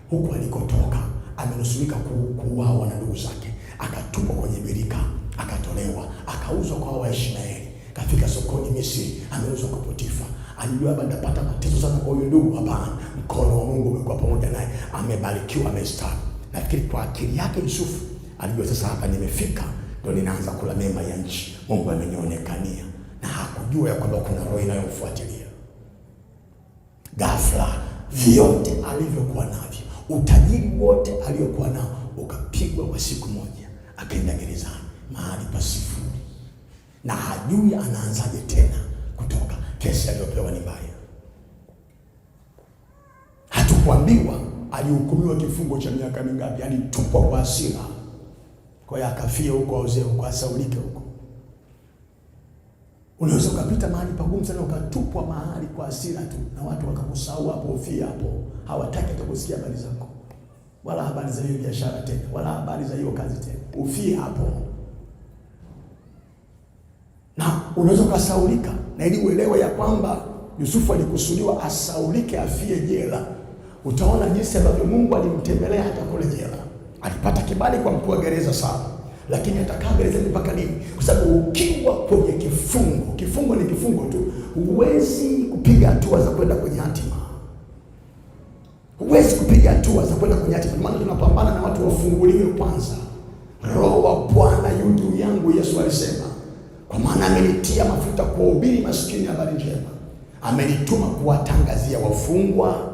huku alikotoka, amenusurika kuuawa na ndugu zake, akatupwa kwenye birika, akatolewa, akauzwa kwa Waishmaeli, kafika sokoni Misri, ameuzwa kwa Potifa. Alijua baada apata mateso sana kwa huyo ndugu. Hapana, mkono wa Mungu umekuwa pamoja naye, amebarikiwa, amestawi. Nafikiri kwa akili yake Yusufu alijua sasa hapa nimefika, ndio ninaanza kula mema ya nchi. Mungu amenionekania, na hakujua ya kwamba kuna roho inayomfuatilia. Ghafla vyote alivyokuwa navyo, utajiri wote aliokuwa nao, ukapigwa kwa siku moja. Akaenda gerezani mahali pa sifuri, na hajui anaanzaje tena kutoka. Kesi aliyopewa ni mbaya. Hatukuambiwa alihukumiwa kifungo cha miaka mingapi, alitupwa kwa hasira. Kwa hiyo akafia huko, auzee huko, asaulike huko. Unaweza ukapita mahali pagumu sana, ukatupwa mahali kwa hasira tu, na watu wakakusahau hapo, ufia hapo. Hawataki hata kusikia habari zako, wala habari za hiyo biashara tena, wala habari za hiyo kazi tena. Ufia hapo. Na unaweza ukasaulika, na ili uelewe ya kwamba Yusufu alikusudiwa asaulike, afie jela. Utaona jinsi ambavyo Mungu alimtembelea hata kule jela. Alipata kibali kwa mkuu wa gereza sana, lakini atakaa gerezani mpaka lini? Kwa sababu ukiwa kwenye kifungo, kifungo ni kifungo tu, huwezi kupiga hatua za kwenda kwenye hatima. Huwezi kupiga hatua za kwenda kwenye hatima. Maana tunapambana na watu wafunguliwe kwanza. Roho wa Bwana yu juu yangu, Yesu alisema, kwa maana amenitia mafuta kuwahubiri maskini habari njema. Amenituma kuwatangazia wafungwa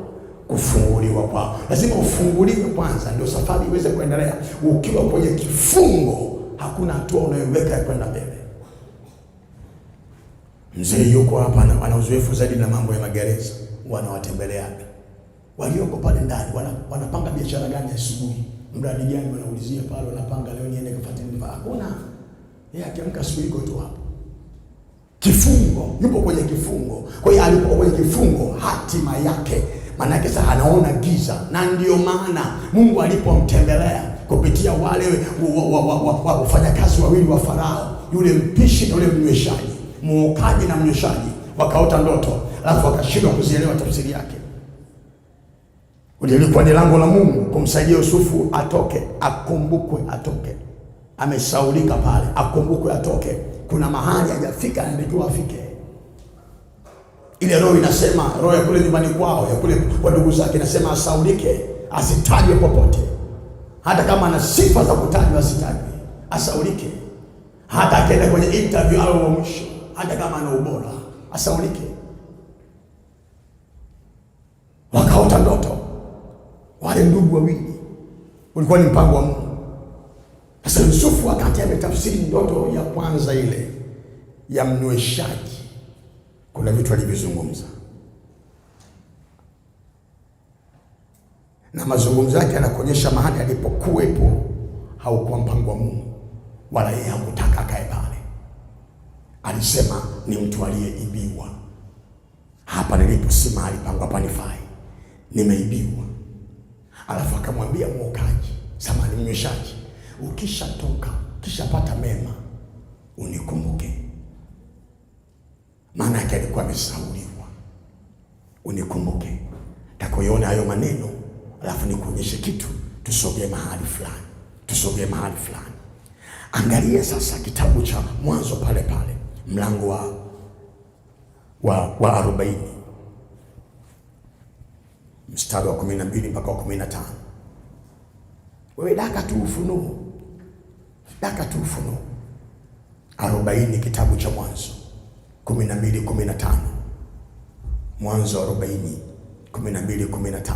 kufunguliwa kwao. Lazima ufunguliwe kwanza, ndio safari iweze kuendelea. Ukiwa kwenye kifungo, hakuna hatua unayoweka ya kwenda mbele. Mzee yuko hapa ana uzoefu zaidi na mambo ya magereza, wanawatembelea walioko pale ndani, wanapanga biashara gani asubuhi, mradi gani, wanaulizia pale, wanapanga leo niende kufuatilia. Hakuna, yeye akiamka asubuhi iko tu hapo. Kifungo, yupo kwenye kifungo. Kwa hiyo alipokuwa kwenye kifungo, hatima yake, maana yake sasa anaona giza. Na ndio maana Mungu alipomtembelea kupitia wale wafanyakazi wawili wa Farao, yule mpishi na yule mnyweshaji, mwokaji na mnyweshaji, wakaota ndoto, alafu wakashindwa kuzielewa tafsiri yake. Ilikuwa ni lango la Mungu kumsaidia Yusufu atoke, akumbukwe, atoke. Amesaulika pale, akumbukwe, atoke. Kuna mahali hajafika, anatakiwa afike. Ile roho inasema, roho ya kule nyumbani kwao, ya kule kwa ndugu zake, inasema asaulike, asitajwe popote. Hata kama ana sifa za kutajwa, asitajwe, asaulike. Hata akienda kwenye interview au wa mwisho, hata kama ana ubora, asaulike. Wakaota ndoto wale ndugu wawili, ulikuwa ni mpango wa Mungu. Sasa Yusufu wakati ametafsiri ndoto ya kwanza ile ya mnyweshaji, kuna vitu alivyozungumza, na mazungumzo yake yanakuonyesha mahali alipokuwepo haukuwa mpango wa Mungu, wala yeye hakutaka akae pale. Alisema ni mtu aliyeibiwa. Hapa nilipo si mahali pangu, hapa nifai, nimeibiwa. Alafu akamwambia mwokaji, samani mnyweshaji, ukishatoka, ukishapata mema, unikumbuke. Maana yake alikuwa amesahauliwa. Unikumbuke. Takoiona hayo maneno, alafu nikuonyeshe kitu, tusogee mahali fulani. Tusogee mahali fulani. Angalia sasa kitabu cha Mwanzo pale pale, mlango wa 40. Mstari wa 12 mpaka wa 15. Wewe daka tu Ufunuo. Daka tu Ufunuo. 40 kitabu cha Mwanzo 12-15. Mwanzo 40 12-15.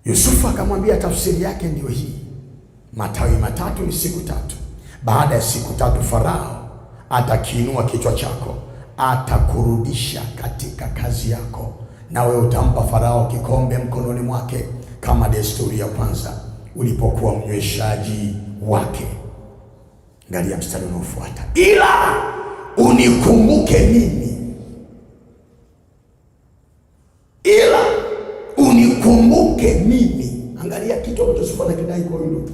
Yusufu akamwambia tafsiri yake ndio hii. Matawi matatu ni siku tatu. Baada ya siku tatu Farao atakiinua kichwa chako, atakurudisha katika kazi yako, nawe utampa Farao kikombe mkononi mwake, kama desturi ya kwanza ulipokuwa mnyweshaji wake. Angalia mstari unaofuata. Ila unikumbuke mimi. Ila unikumbuke mimi. Angalia kitu ambacho Yusufu anakidai kwa ndugu.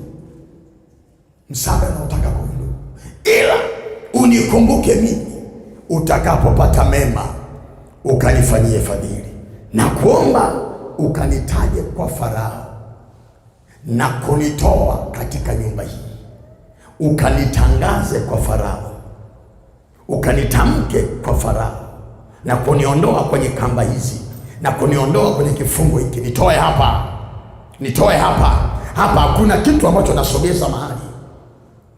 Msaada unaotaka kwa ndugu. Ila unikumbuke mimi utakapopata mema, ukanifanyie fadhili, na kuomba ukanitaje kwa Farao na kunitoa katika nyumba hii, ukanitangaze kwa Farao, ukanitamke kwa Farao, na kuniondoa kwenye kamba hizi, na kuniondoa kwenye kifungo hiki. Nitoe hapa, nitoe hapa. Hapa hakuna kitu ambacho nasogeza mahali.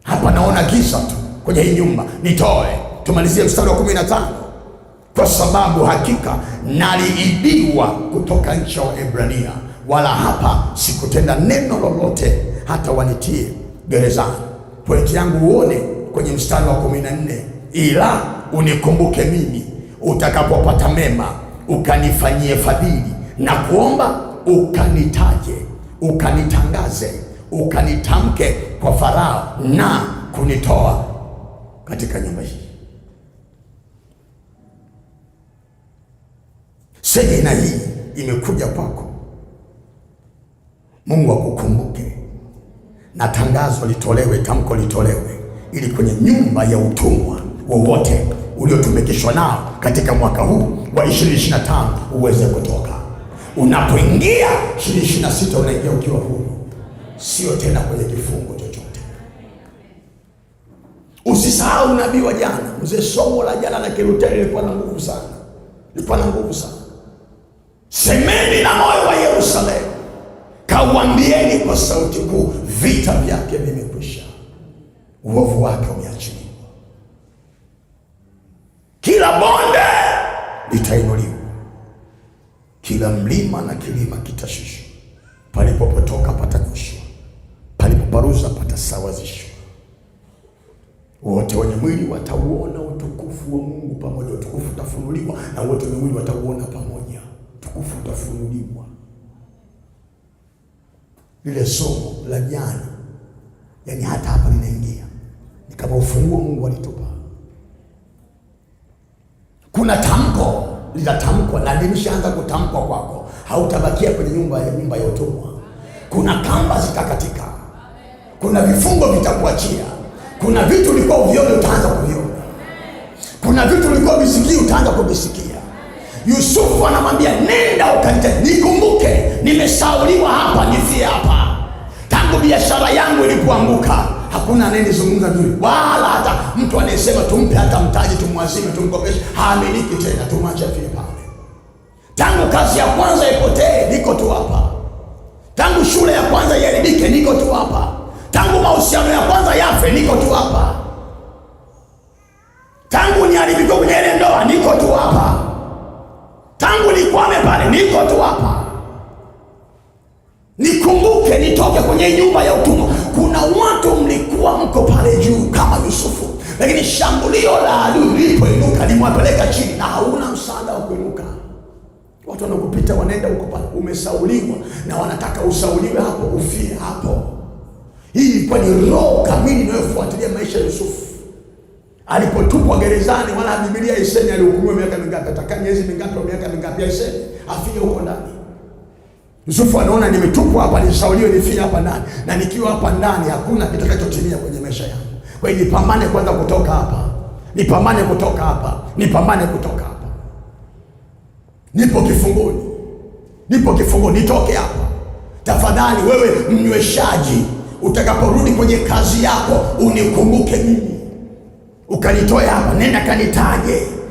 Hapa naona giza tu kwenye hii nyumba. Nitoe. Tumalizie mstari wa 15. Kwa sababu hakika naliibiwa kutoka nchi ya Waebrania, wala hapa sikutenda neno lolote hata wanitie gerezani. Pointi yangu uone kwenye mstari wa 14. Ila unikumbuke mimi utakapopata mema, ukanifanyie fadhili, na kuomba ukanitaje, ukanitangaze, ukanitamke kwa Farao, na kunitoa katika nyumba hii. Semina hii imekuja kwako. Mungu akukumbuke, na tangazo litolewe, tamko litolewe, ili kwenye nyumba ya utumwa wowote uliotumwa uliotumikishwa nao katika mwaka huu wa 2025 uweze kutoka. Unapoingia 2026 unaingia ukiwa huru, sio tena kwenye kifungo chochote. Usisahau nabii wa jana. Mzee, somo la jana la Kiluteri lilikuwa na nguvu sana. Semeni na moyo wa Yerusalemu, kauambieni kwa sauti kuu, vita vyake vimekwisha, uovu wake umeachiliwa. Kila bonde litainuliwa, kila mlima na kilima kitashushwa. Palipopotoka patanyoshwa, palipoparuza patasawazishwa. Wote wenye mwili watauona utukufu wa Mungu pamoja. Utukufu utafunuliwa na wote wenye mwili watauona pamoja. Utukufu utafunuliwa. Lile somo la jana, yani hata hapa linaingia, ni kama ufunguo Mungu alitupa. Kuna tamko litatamkwa na limeshaanza kutamkwa kwako. Hautabakia kwenye nyumba ya utumwa. Kuna kamba zitakatika, kuna vifungo vitakuachia, kuna vitu ulikuwa uvione utaanza kuviona, kuna vitu ulikuwa uvisikii utaanza kuvisikia. Yusufu anamwambia, nenda ukanitende, nikumbuke nimesauliwa hapa, nifie hapa. Tangu biashara yangu ilipoanguka, hakuna anayezungumza vizuri, wala hata mtu anayesema tumpe hata mtaji, tumwazime, tumkopeshe, haaminiki tena, tumwache afie pale. Tangu kazi ya kwanza ipotee, niko tu hapa. Tangu shule ya kwanza iharibike, niko tu hapa. Tangu mahusiano ya kwanza yafe, niko tu hapa. Tangu niharibike kwenye ile ndoa, niko tu hapa. Tangu nikwame pale, niko tu hapa. Nikumbuke nitoke kwenye nyumba ya utumwa. Kuna watu mlikuwa mko pale juu kama Yusufu, lakini shambulio la adui lilipoinuka limewapeleka chini na hauna msaada wa kuinuka. Watu wanakupita wanaenda huko pale, umesauliwa na wanataka usauliwe hapo, ufie hapo. Hii ilikuwa ni roho kamili inayofuatilia maisha ya Yusufu. Alipotupwa gerezani, wala Biblia haisemi alihukumiwa miaka mingapi, atakaa miezi mingapi au miaka mingapi, haisemi. Afie huko ndani. Yusufu anaona nimetupwa hapa, nisauliwe, nifie hapa ndani, na nikiwa hapa ndani hakuna kitakachotimia kwenye maisha yangu. Kwa hiyo nipambane kwanza kutoka hapa. Nipambane kutoka hapa. Nipo kifungoni, nitoke hapa. Tafadhali wewe mnyweshaji, utakaporudi kwenye kazi yako unikumbuke mimi, ukanitoe hapa. Nenda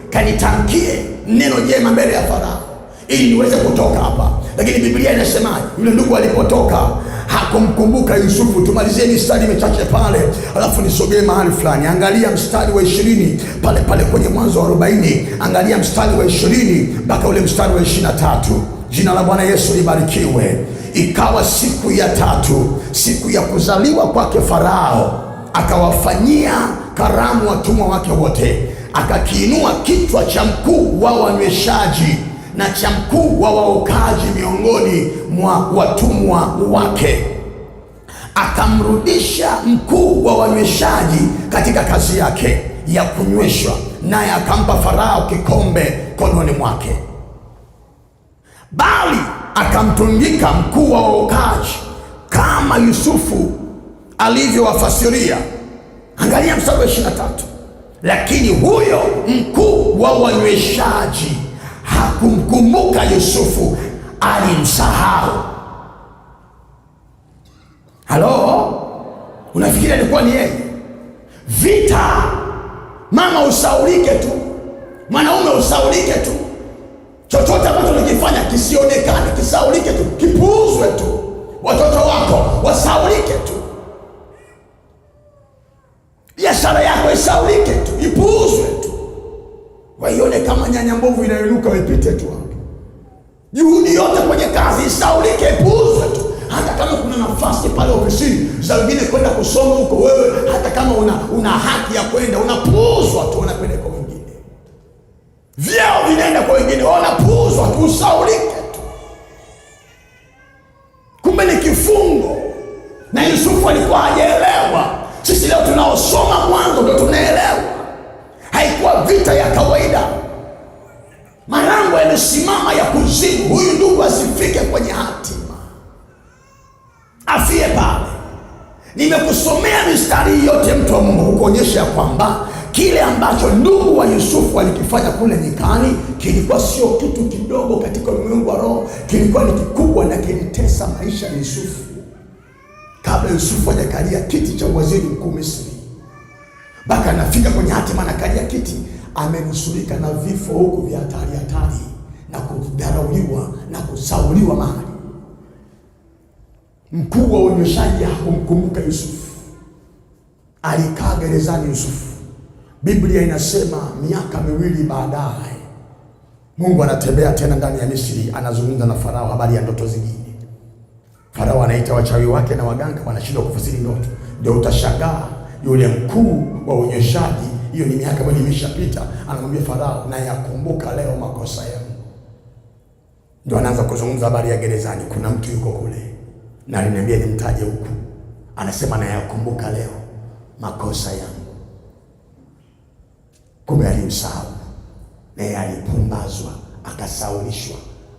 kanitamkie neno jema mbele ya Farao ili niweze kutoka hapa. Lakini Biblia inasemaje? Yule ndugu alipotoka hakumkumbuka Yusufu. Tumalizie mistari michache pale, alafu nisogee mahali fulani. Angalia mstari wa 20 pale kwenye Mwanzo wa 40. Angalia mstari wa 20 mpaka ule mstari wa 23. Jina la Bwana Yesu libarikiwe. Ikawa siku ya 3, siku ya kuzaliwa kwake Farao, akawafanyia karamu watumwa wake wote. Akakiinua kichwa cha mkuu wa wanyweshaji na cha mkuu wa waokaji miongoni mwa watumwa wake. Akamrudisha mkuu wa wanyweshaji katika kazi yake ya kunyweshwa, naye akampa Farao kikombe kononi mwake. Bali akamtundika mkuu wa waokaji kama Yusufu alivyowafasiria. Angalia mstari wa 23. Lakini huyo mkuu wa wanyweshaji hakumkumbuka Yusufu, alimsahau. Halo? Unafikiri alikuwa ni yeye? Vita, mama usaulike tu, mwanaume usaulike tu, chochote ambacho unakifanya kisionekane, kisaulike tu, kipuuzwe tu, watoto wako wasaulike tu, biashara yako isaulike tu, ipuuzwe tu, waione kama nyanya mbovu inayoinuka, wipite tu hapo. Juhudi yote kwenye kazi isaulike, ipuuzwe tu. Hata kama kuna nafasi pale ofisini za wengine kwenda kusoma huko, wewe hata kama una haki ya kwenda, unapuuzwa tu, unapeleka wengine. Vyao vinaenda kwa wengine, wanapuuzwa tu, usaulike tu. Kumbe ni kifungo. Na Yusufu alikuwa hajaelewa. Sisi leo tunaosoma Mwanzo ndio tunaelewa. Haikuwa vita ya kawaida. Malango yamesimama ya kuzimu, huyu ndugu asifike kwenye hatima, afie pale. Nimekusomea mistari yote, mtu wa Mungu, kuonyesha kwamba kile ambacho ndugu wa Yusufu walikifanya kule nyikani kilikuwa sio kitu kidogo katika ulimwengu wa roho, kilikuwa ni kikubwa na kilitesa maisha ya Yusufu. Kabla Yusufu hajakalia kiti cha waziri mkuu Misri, mpaka anafika kwenye hatima anakalia kiti, amenusurika na vifo huku vya hatari na kudharauliwa na kusauliwa mahali. Mkuu wa uonyeshaji hakumkumbuka Yusufu, alikaa gerezani Yusufu. Biblia inasema miaka 2 baadaye Mungu anatembea tena ndani ya Misri, anazungumza na Farao habari ya ndoto zingine. Farao anaita wachawi wake na waganga, wanashindwa kufasiri ndoto. Ndio utashangaa yule mkuu wa uonyeshaji, hiyo ni miaka 2 imeshapita, anamwambia Farao, na yakumbuka leo makosa yangu. Ndio anaanza kuzungumza habari ya gerezani, kuna mtu yuko kule na aliniambia nimtaje huku, anasema na yakumbuka leo makosa yangu. Kumbe alimsahau, naye alipumbazwa, akasaulishwa.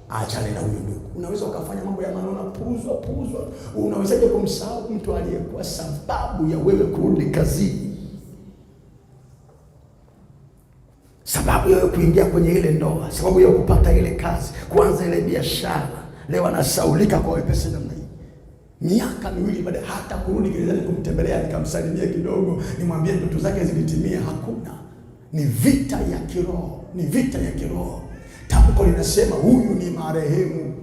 Achane na huyo ndugu. Unaweza ukafanya mambo ya maana, puuzwa. Unawezaje kumsahau mtu aliyekuwa sababu ya wewe kurudi kazini, sababu ya wewe kuingia kwenye ile ndoa, sababu ya kupata ile kazi, kuanza ile biashara? Leo anasaulika kwa wepesi namna hii. Miaka 2 baada, hata kurudi gerezani kumtembelea nikamsalimia kidogo, nimwambie ndoto zake zilitimia, hakuna. Ni vita ya kiroho. Tamko linasema huyu ni marehemu,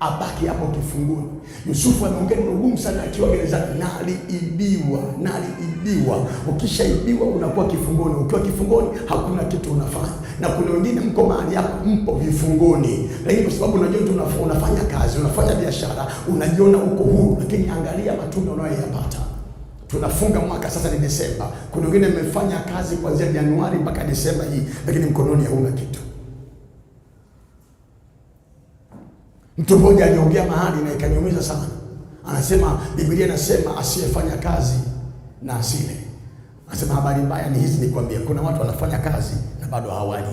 abaki hapo kifungoni. Yusufu ameongea neno gumu sana akiwa gerezani, na aliibiwa. Ukishaibiwa unakuwa kifungoni. Ukiwa kifungoni hakuna kitu unafanya. Na kuna wengine mko mahali hapo, mpo vifungoni, lakini kwa sababu unajua tu unafanya kazi, unafanya biashara, unajiona uko huru, lakini angalia matunda unayoyapata. Tunafunga mwaka sasa, ni Desemba. Kuna wengine mmefanya kazi kuanzia Januari mpaka Desemba hii, lakini mkononi hauna kitu. Mtu mmoja aliongea mahali na ikaniumiza sana. Anasema Biblia inasema asiyefanya kazi na asile. Anasema habari mbaya ni hizi, nikwambia, kuna watu wanafanya kazi na bado hawali.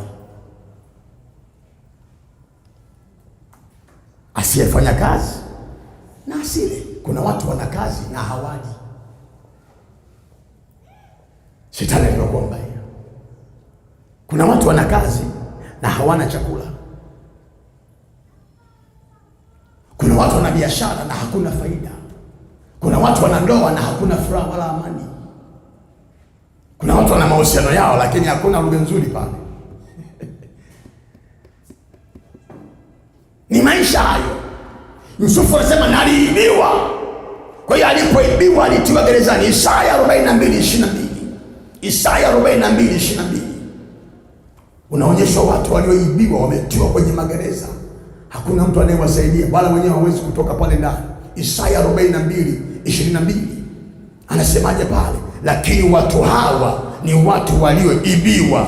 Asiyefanya kazi na asile. Kuna watu wana kazi na hawali. Shetani anakuwa mbaya. Kuna watu wana kazi na hawana chakula. Kuna watu wana biashara na hakuna faida. Kuna watu wana ndoa na hakuna furaha wala amani. Kuna watu wana mahusiano yao lakini hakuna lugha nzuri pale. Ni maisha hayo. Yusufu anasema naliibiwa. Kwa hiyo alipoibiwa alitiwa gerezani. Isaya 42:22. Isaya 42:22. Unaonyeshwa watu walioibiwa wametiwa kwenye magereza. Hakuna mtu anayewasaidia, wala wenyewe hawezi kutoka pale ndani. Isaya 42:22. Anasemaje pale? Lakini watu hawa ni watu walioibiwa.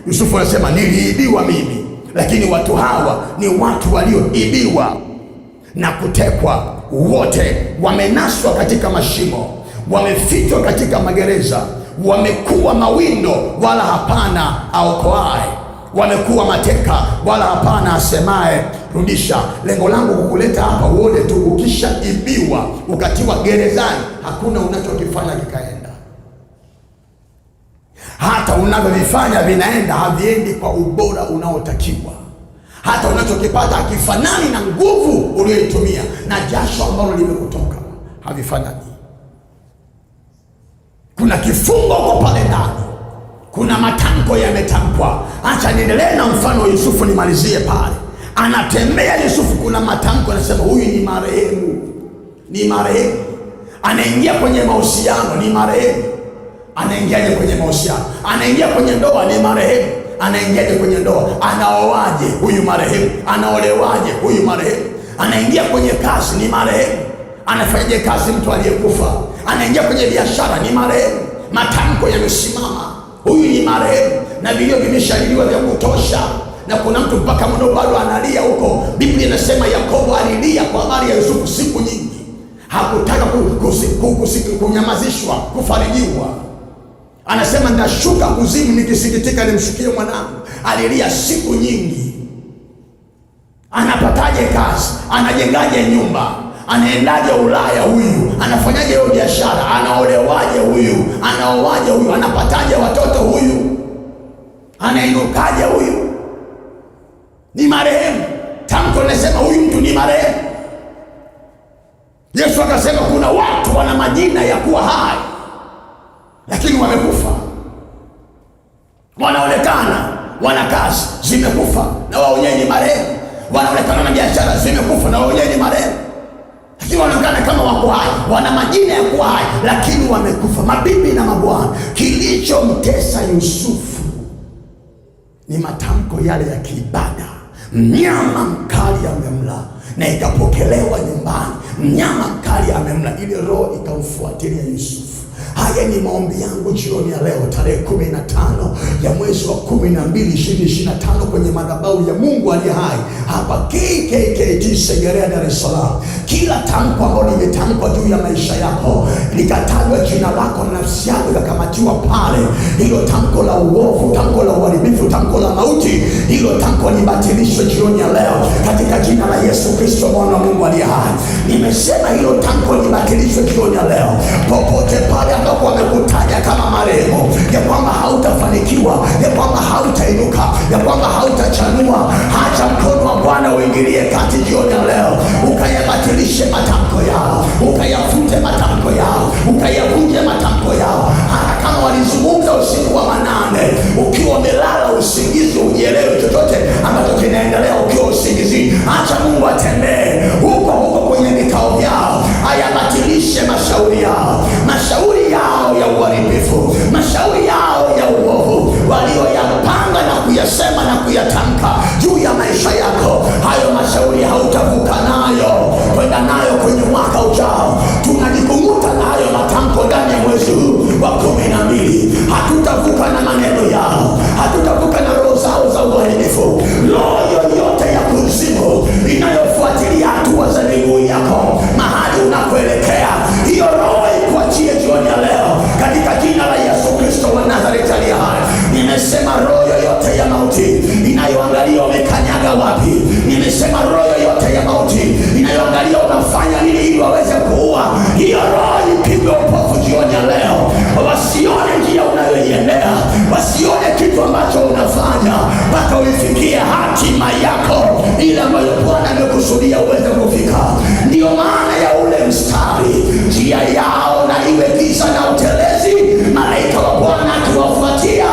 Yusufu anasema niliibiwa mimi, lakini watu hawa ni watu walioibiwa na kutekwa. Wote wamenaswa katika mashimo, wamefichwa katika magereza, wamekuwa mawindo wala hapana aokoaye, wamekuwa mateka wala hapana asemaye rudisha. Lengo langu kukuleta hapa uone tu, ukishaibiwa ukatiwa gerezani, hakuna unachokifanya kikaenda. Hata unavyovifanya vinaenda, haviendi kwa ubora unaotakiwa. Hata unachokipata hakifanani na nguvu uliyoitumia na jasho ambalo limekutoka, havifanani. Kuna kifungo kwa pale ndani, kuna matamko yametamkwa. Acha niendelee na mfano wa Yusufu, nimalizie pale. Anatembea Yusufu, kuna matamko anasema huyu ni marehemu. Anaingia kwenye mahusiano, ni marehemu. Anaingiaje kwenye mahusiano? Anaingia kwenye ndoa, ni marehemu. Anaingiaje kwenye ndoa? Anaoaje? Huyu marehemu. Anaolewaje? Huyu marehemu. Anaingia kwenye kazi, ni marehemu. Anafanyaje kazi mtu aliyekufa? Anaingia kwenye biashara, ni marehemu. Matamko yamesimama, huyu ni marehemu, na vilio vimeshahiliwa vya kutosha. Na kuna mtu mpaka mdogo bado analia huko. Biblia inasema Yakobo alilia kwa habari ya Yusufu siku nyingi, hakutaka kunyamazishwa, kufarijiwa. Anasema ndashuka kuzimu nikisikitika nimshukie mwanangu. Alilia siku nyingi. Anapataje kazi? Anajengaje nyumba? Anaendaje Ulaya huyu? Anafanyaje hiyo biashara? Anaolewaje huyu? Anaoaje huyu? Anapataje watoto huyu? Anainukaje huyu? Ni marehemu. Tamko linasema huyu mtu ni marehemu. Yesu akasema kuna watu wana majina ya kuwa hai lakini wamekufa. Wanaonekana wana kazi zimekufa na wao wenyewe ni marehemu. Wanaonekana na biashara zimekufa na wao wenyewe ni marehemu, lakini wanaonekana kama wako hai, wana majina ya kuwa hai lakini wamekufa. Mabibi na mabwana, kilichomtesa Yusufu ni matamko yale ya kiibada. Mnyama mkali amemla na ikapokelewa nyumbani. Mnyama mkali amemla, ile roho ikamfuatilia Yusufu. Haya ni maombi yangu jioni ya leo tarehe 15 ya mwezi wa 12 2025 kwenye madhabahu ya Mungu aliye hai hapa KKKT Segerea, Dar es Salaam. Kila tamko ambalo limetamkwa juu ya maisha yako, likatajwa jina lako na nafsi yako ikakamatiwa pale, hilo tamko la uovu, tamko la uharibifu, tamko la mauti, hilo tamko libatilishwe jioni ya leo katika jina la Yesu Kristo mwana wa Mungu aliye hai. Nimesema hilo tamko libatilishwe jioni ya leo. Popote pale ambapo wamekutaja kama marehemu, ya kwamba hautafanikiwa, ya kwamba hautainuka, ya kwamba hautachanua, acha mkono wa Bwana uingilie kati jioni ya leo, ukayabatilishe matamko yao, ukayafute matamko yao, ukayavunje matamko yao. Hata kama walizungumza usiku wa manane ukiwa umelala usingizi, ujielewe chochote ambacho kinaendelea ukiwa usingizi, acha Mungu atembee huko huko kwenye mikao yao, ayabatilishe mashauri yao, mashauri yao ya uharibifu, mashauri yao ya uovu walioyapanga na kuyasema na kuyatamka juu ya maisha yako. Hayo mashauri hautavuka nayo kwenda nayo kwenye mwaka ujao. Tunajikumuta na hayo matamko ndani ya mwezi huu wa 12. Hatutavuka na maneno yao, hatutavuka na roho zao za uharibifu. Roho yoyote ya kuzimu inayofuatilia hatua za miguu yako mahali unakoelekea, hiyo roho ikuachie jioni ya leo katika jina la Yesu Kristo wa Nazareti aliye hai. Nimesema roho yoyote ya mauti inayoangalia umekanyaga wapi, nimesema roho yoyote ya mauti inayoangalia unafanya nini ili waweze kuua, hiyo roho ipigwe upofu jioni ya leo. Wasione njia unayoiendea, wasione kitu ambacho unafanya mpaka uifikie hatima yako ile ambayo Bwana amekusudia uweze kufika. Ndio maana ya ule mstari, njia yao na iwe giza na utelezi, malaika wa Bwana akiwafuatia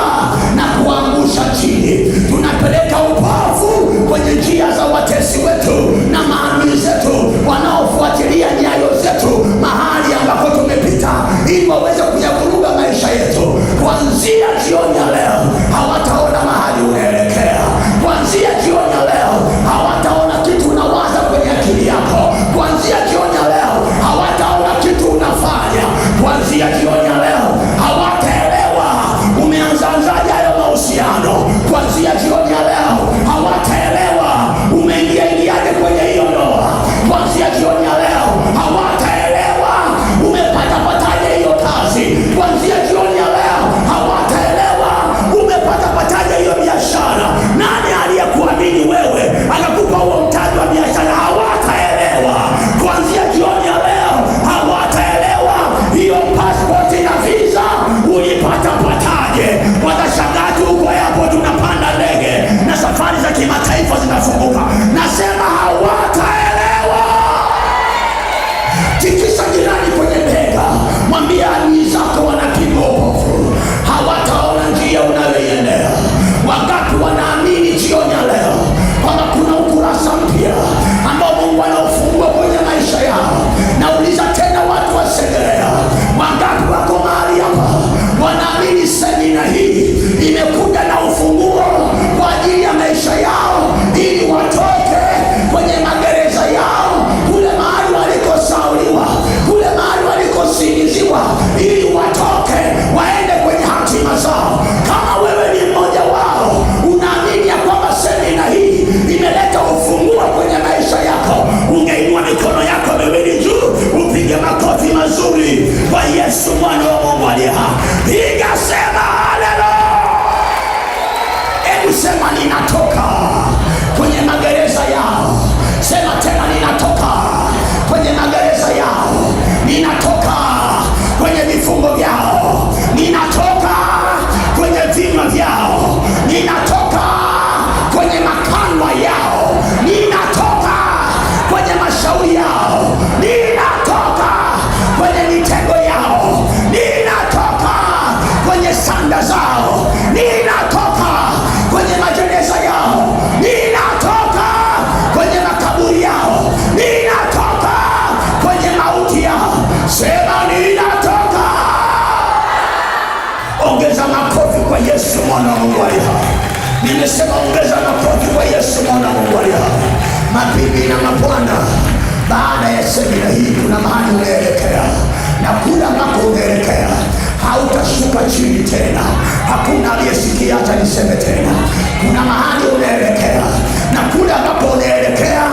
na kuangusha chini. Tunapeleka upofu kwenye njia za watesi wetu na maadui zetu wanaofuatilia nyayo zetu mahali ambapo tumepita, ili waweze kuyavuruga maisha yetu. Kuanzia jioni ya leo hawataona mahali unaelekea. Kuanzia jioni ya leo hawataona kitu unawaza kwenye akili yako. Kuanzia jioni ya leo hawataona kitu unafanya. Kuanzia jioni ya leo hawataelewa umeanzaanzaje hayo mahusiano. Kuanzia jioni ya leo hawataelewa umeingiaje kwenye hiyo ndoa. Kuanzia jioni ya leo hawataelewa umepata-pataje hiyo kazi. Kuanzia jioni ya leo hawataelewa umepata-pataje hiyo biashara. Nani aliyekuamini wewe akakupa huo mtaji wa biashara? Hawataelewa. Kuanzia jioni ya leo hawataelewa hiyo pasipoti na visa ulipata-pataje. Watashangaa tu huko hapo tunapanda ndege na safari za kimataifa zinafunguka. Nasema hawataelewa. Tikisa jirani kwenye bega, mwambie adui zako wanapigwa upofu, hawataona njia unayoiendea. Wangapi wanaamini jioni ya leo kwamba kuna ukurasa mpya ambao Mungu anaufungua kwenye maisha yao? Nauliza tena watu wa Segerea, wangapi wako mahali hapa wanaamini semina hii imekuja na ufunguo kwa ajili ya maisha yao, ili watoke kwenye magereza yao, kule mahali walikosauliwa, kule mahali walikosingiziwa, ili watoke waende kwenye hatima zao. Kama wewe ni mmoja wao, unaamini ya kwamba semina hii imeleta ufunguo kwenye maisha yako, ungeinua mikono yako miwili juu, upige makofi mazuri kwa Yesu mwana wa Mungu aliye hai. Piga, sema haleluya. Hebu sema ninatoka kwenye magereza yao. Sema tena ninatoka kwenye magereza yao. Ninatoka kwenye vifungo vyao. Ninatoka kwenye vinywa vyao. Nimesema ongeza makofi kwa Yesu mwana wa Mungu aliye hai. Mabibi na mabwana, baada ya semina hii kuna mahali unaelekea, na kule ambako unaelekea hautashuka chini tena. Hakuna aliyesikia hata niseme tena. Kuna mahali unaelekea, na kule ambako unaelekea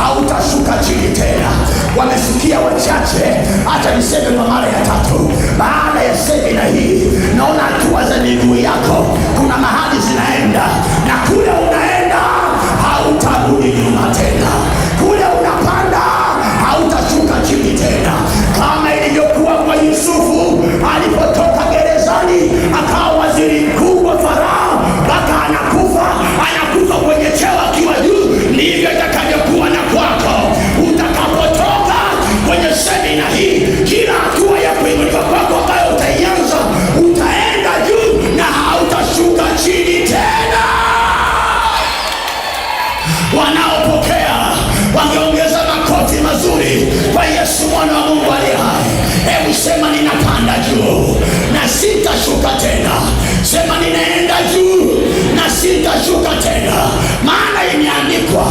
hautashuka chini tena. Wamesikia wachache, hata niseme kwa mara ya tatu. Baada ya semina hii naona hatua za miguu yako kuna mahali zinaenda, na kule unaenda hautarudi nyuma tena. Kule unapanda hautashuka chini tena, kama ilivyokuwa kwa Yusufu alipotoka gerezani akawa waziri mkuu wa Farao mpaka anakufa kwenye cheo akiwa juu. Ndivyo itakavyokuwa na kwako utakapotoka kwenye semina hii. Kila hatua ya kuinuka kwako ambayo utaianza, utaenda juu na hautashuka chini tena. Wanaopokea wangeongeza makofi mazuri kwa Yesu mwana wa Mungu aliye hai. Hebu sema ninapanda juu na sitashuka tena. Sema ninaenda juu na sitashuka tena. Maana imeandikwa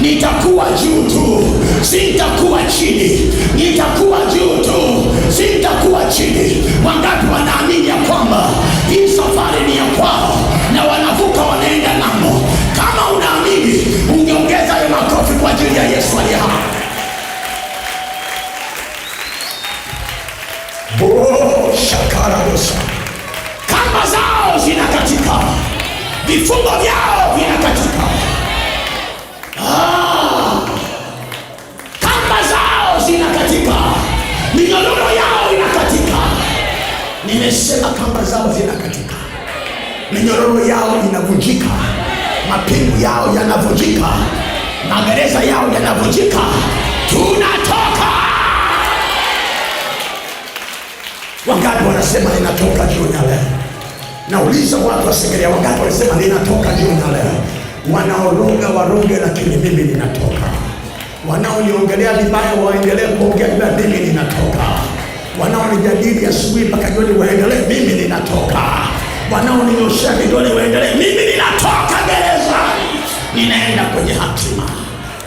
nitakuwa juu tu, sitakuwa chini. Nitakuwa juu tu, sitakuwa chini. Wangapi wanaamini ya kwamba hii safari ni ya kwao na wanavuka wanaenda namo? Kama unaamini ungeongeza hayo makofi kwa ajili ya Yesu aliye hai. Shakara dosa. Kamba zao zinakatika, vifungo vyao vinakatika. Kamba zao zinakatika, minyororo yao inakatika. Nimesema kamba zao zinakatika, minyororo yao inavunjika, mapingu yao yanavunjika, magereza yao yanavunjika. Tunatoka. Wangapi wanasema ninatoka jioni ya leo? Nauliza watu wa Segerea, wangapi wanasema ninatoka jioni ya leo? Wanaoroga waroge, lakini mimi ninatoka. Wanaoniongelea vibaya waendelee kuongea vibaya, mimi ninatoka. Wanaonijadili asubuhi mpaka jioni waendelee, mimi ninatoka. Wanaoninyoshea vidole waendelee, mimi ninatoka gerezani, ninaenda kwenye hatima.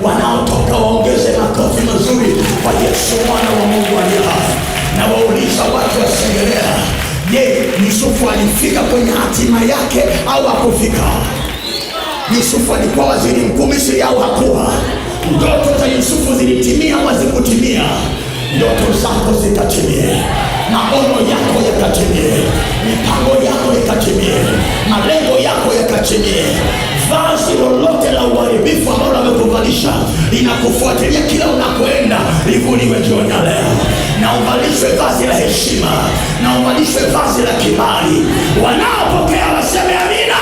Wanaotoka waongeze makofi mazuri kwa Yesu mwana wa Mungu aliye hai. Na wauliza watu wa Segerea, je, Yusufu alifika kwenye hatima yake au hakufika? Yusufu alikuwa waziri mkuu Misri au hakuwa? Ndoto za Yusufu zilitimia au hazikutimia? Ndoto zako zikatimie, maono yako yakatimie, mipango yako ikatimie, malengo yako yakatimie. Vazi lolote la uharibifu ambalo wamekuvalisha linakufuatilia kila unakoenda, livuliwe jioni ya leo, na uvalishwe vazi la heshima, na uvalishwe vazi la kibali. Wanaopokea waseme amina.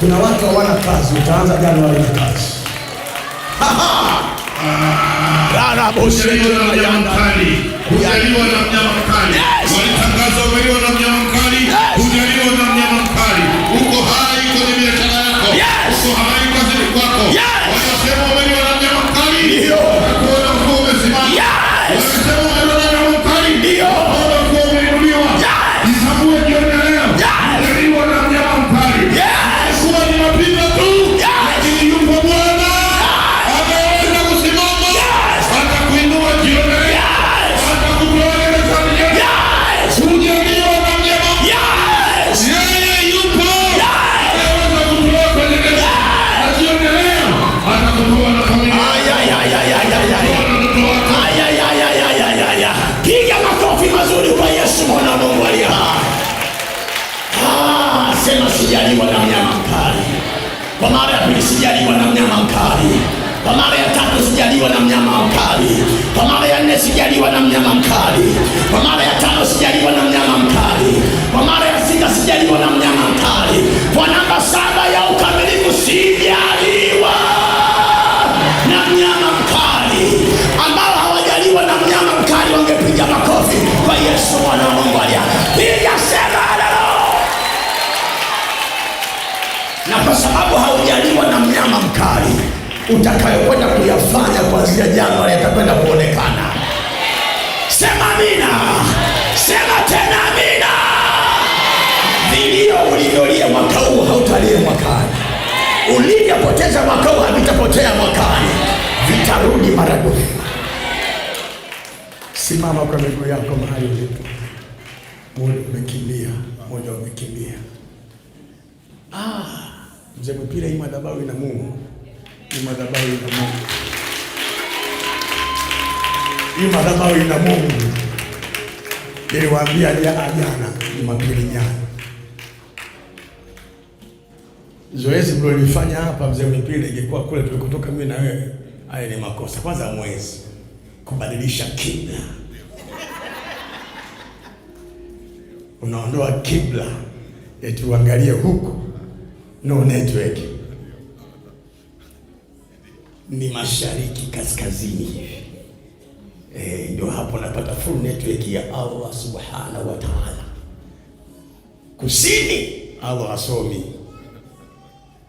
Kuna watu hawana kazi, utaanza Januari na kazi. Hujaliwa na mnyama mkali. Hujaliwa na mnyama mkali. Walitangaza umeliwa na mnyama mkali. Hujaliwa na mnyama mkali. Uko hai kwenye biashara yako. Uko hai kazini kwako. Wanasema umeliwa na mnyama mkali. Wanakuona uko umesimama. Wanasema umeliwa na mnyama mkali. Wanakuona uko umeinuliwa. Jisambue jioni ya leo. Hujaliwa na mnyama mkali. Kuwa ni mapito tu, lakini yupo Bwana ameweza kusimama, atakuinua jioni ya leo, atakutoa gerezani jioni. Hujaliwa na mnyama mkali. Yeye yupo, anaweza kutoa kwenye gereza, na jioni ya leo atakutoa na familia. Piga makofi mazuri kwa Yesu mwana wa Mungu aliye hai. Sema sijaliwa na mnyama mkali. Kwa mara ya pili, sijaliwa na mnyama mkali. Kwa mara ya tatu, sijaliwa na mnyama mkali. Kwa mara ya nne, sijaliwa na mnyama mkali. Kwa mara ya tano, sijaliwa na mnyama mkali. Kwa mara ya sita, sijaliwa na mnyama mkali. Kwa namba 7 ya ukamilifu, sijaliwa na mnyama mkali. Ambao hawajaliwa na mnyama mkali wangepiga makofi kwa Yesu mwana wa Mungu aliye hai. Piga sema haleluya. Na kwa sababu haujaliwa na mnyama mkali, utakayokwenda kuyafanya kuanzia Januari yatakwenda kuonekana. Sema amina. Sema tena. ulivyopoteza mwaka huu havitapotea mwakani, vitarudi maradufu. Simama kwa miguu yako mahali ulipo. Muda umekimbia, muda umekimbia. Mzee Mpira, hii madhabahu ina Mungu. Hii madhabahu ina Mungu. Hii madhabahu ina Mungu. Niliwaambia jana, Jumapili jana. Zoezi mlilofanya hapa Mzee Mpira, ingekuwa kule tulikotoka mimi na wewe, haya ni makosa. Kwanza mwezi kubadilisha kibla. Unaondoa kibla eti uangalie huku, no network. Ni mashariki kaskazini hivi. Ndio hapo napata full network ya Allah subhanahu wa ta'ala. Kusini Allah asomi,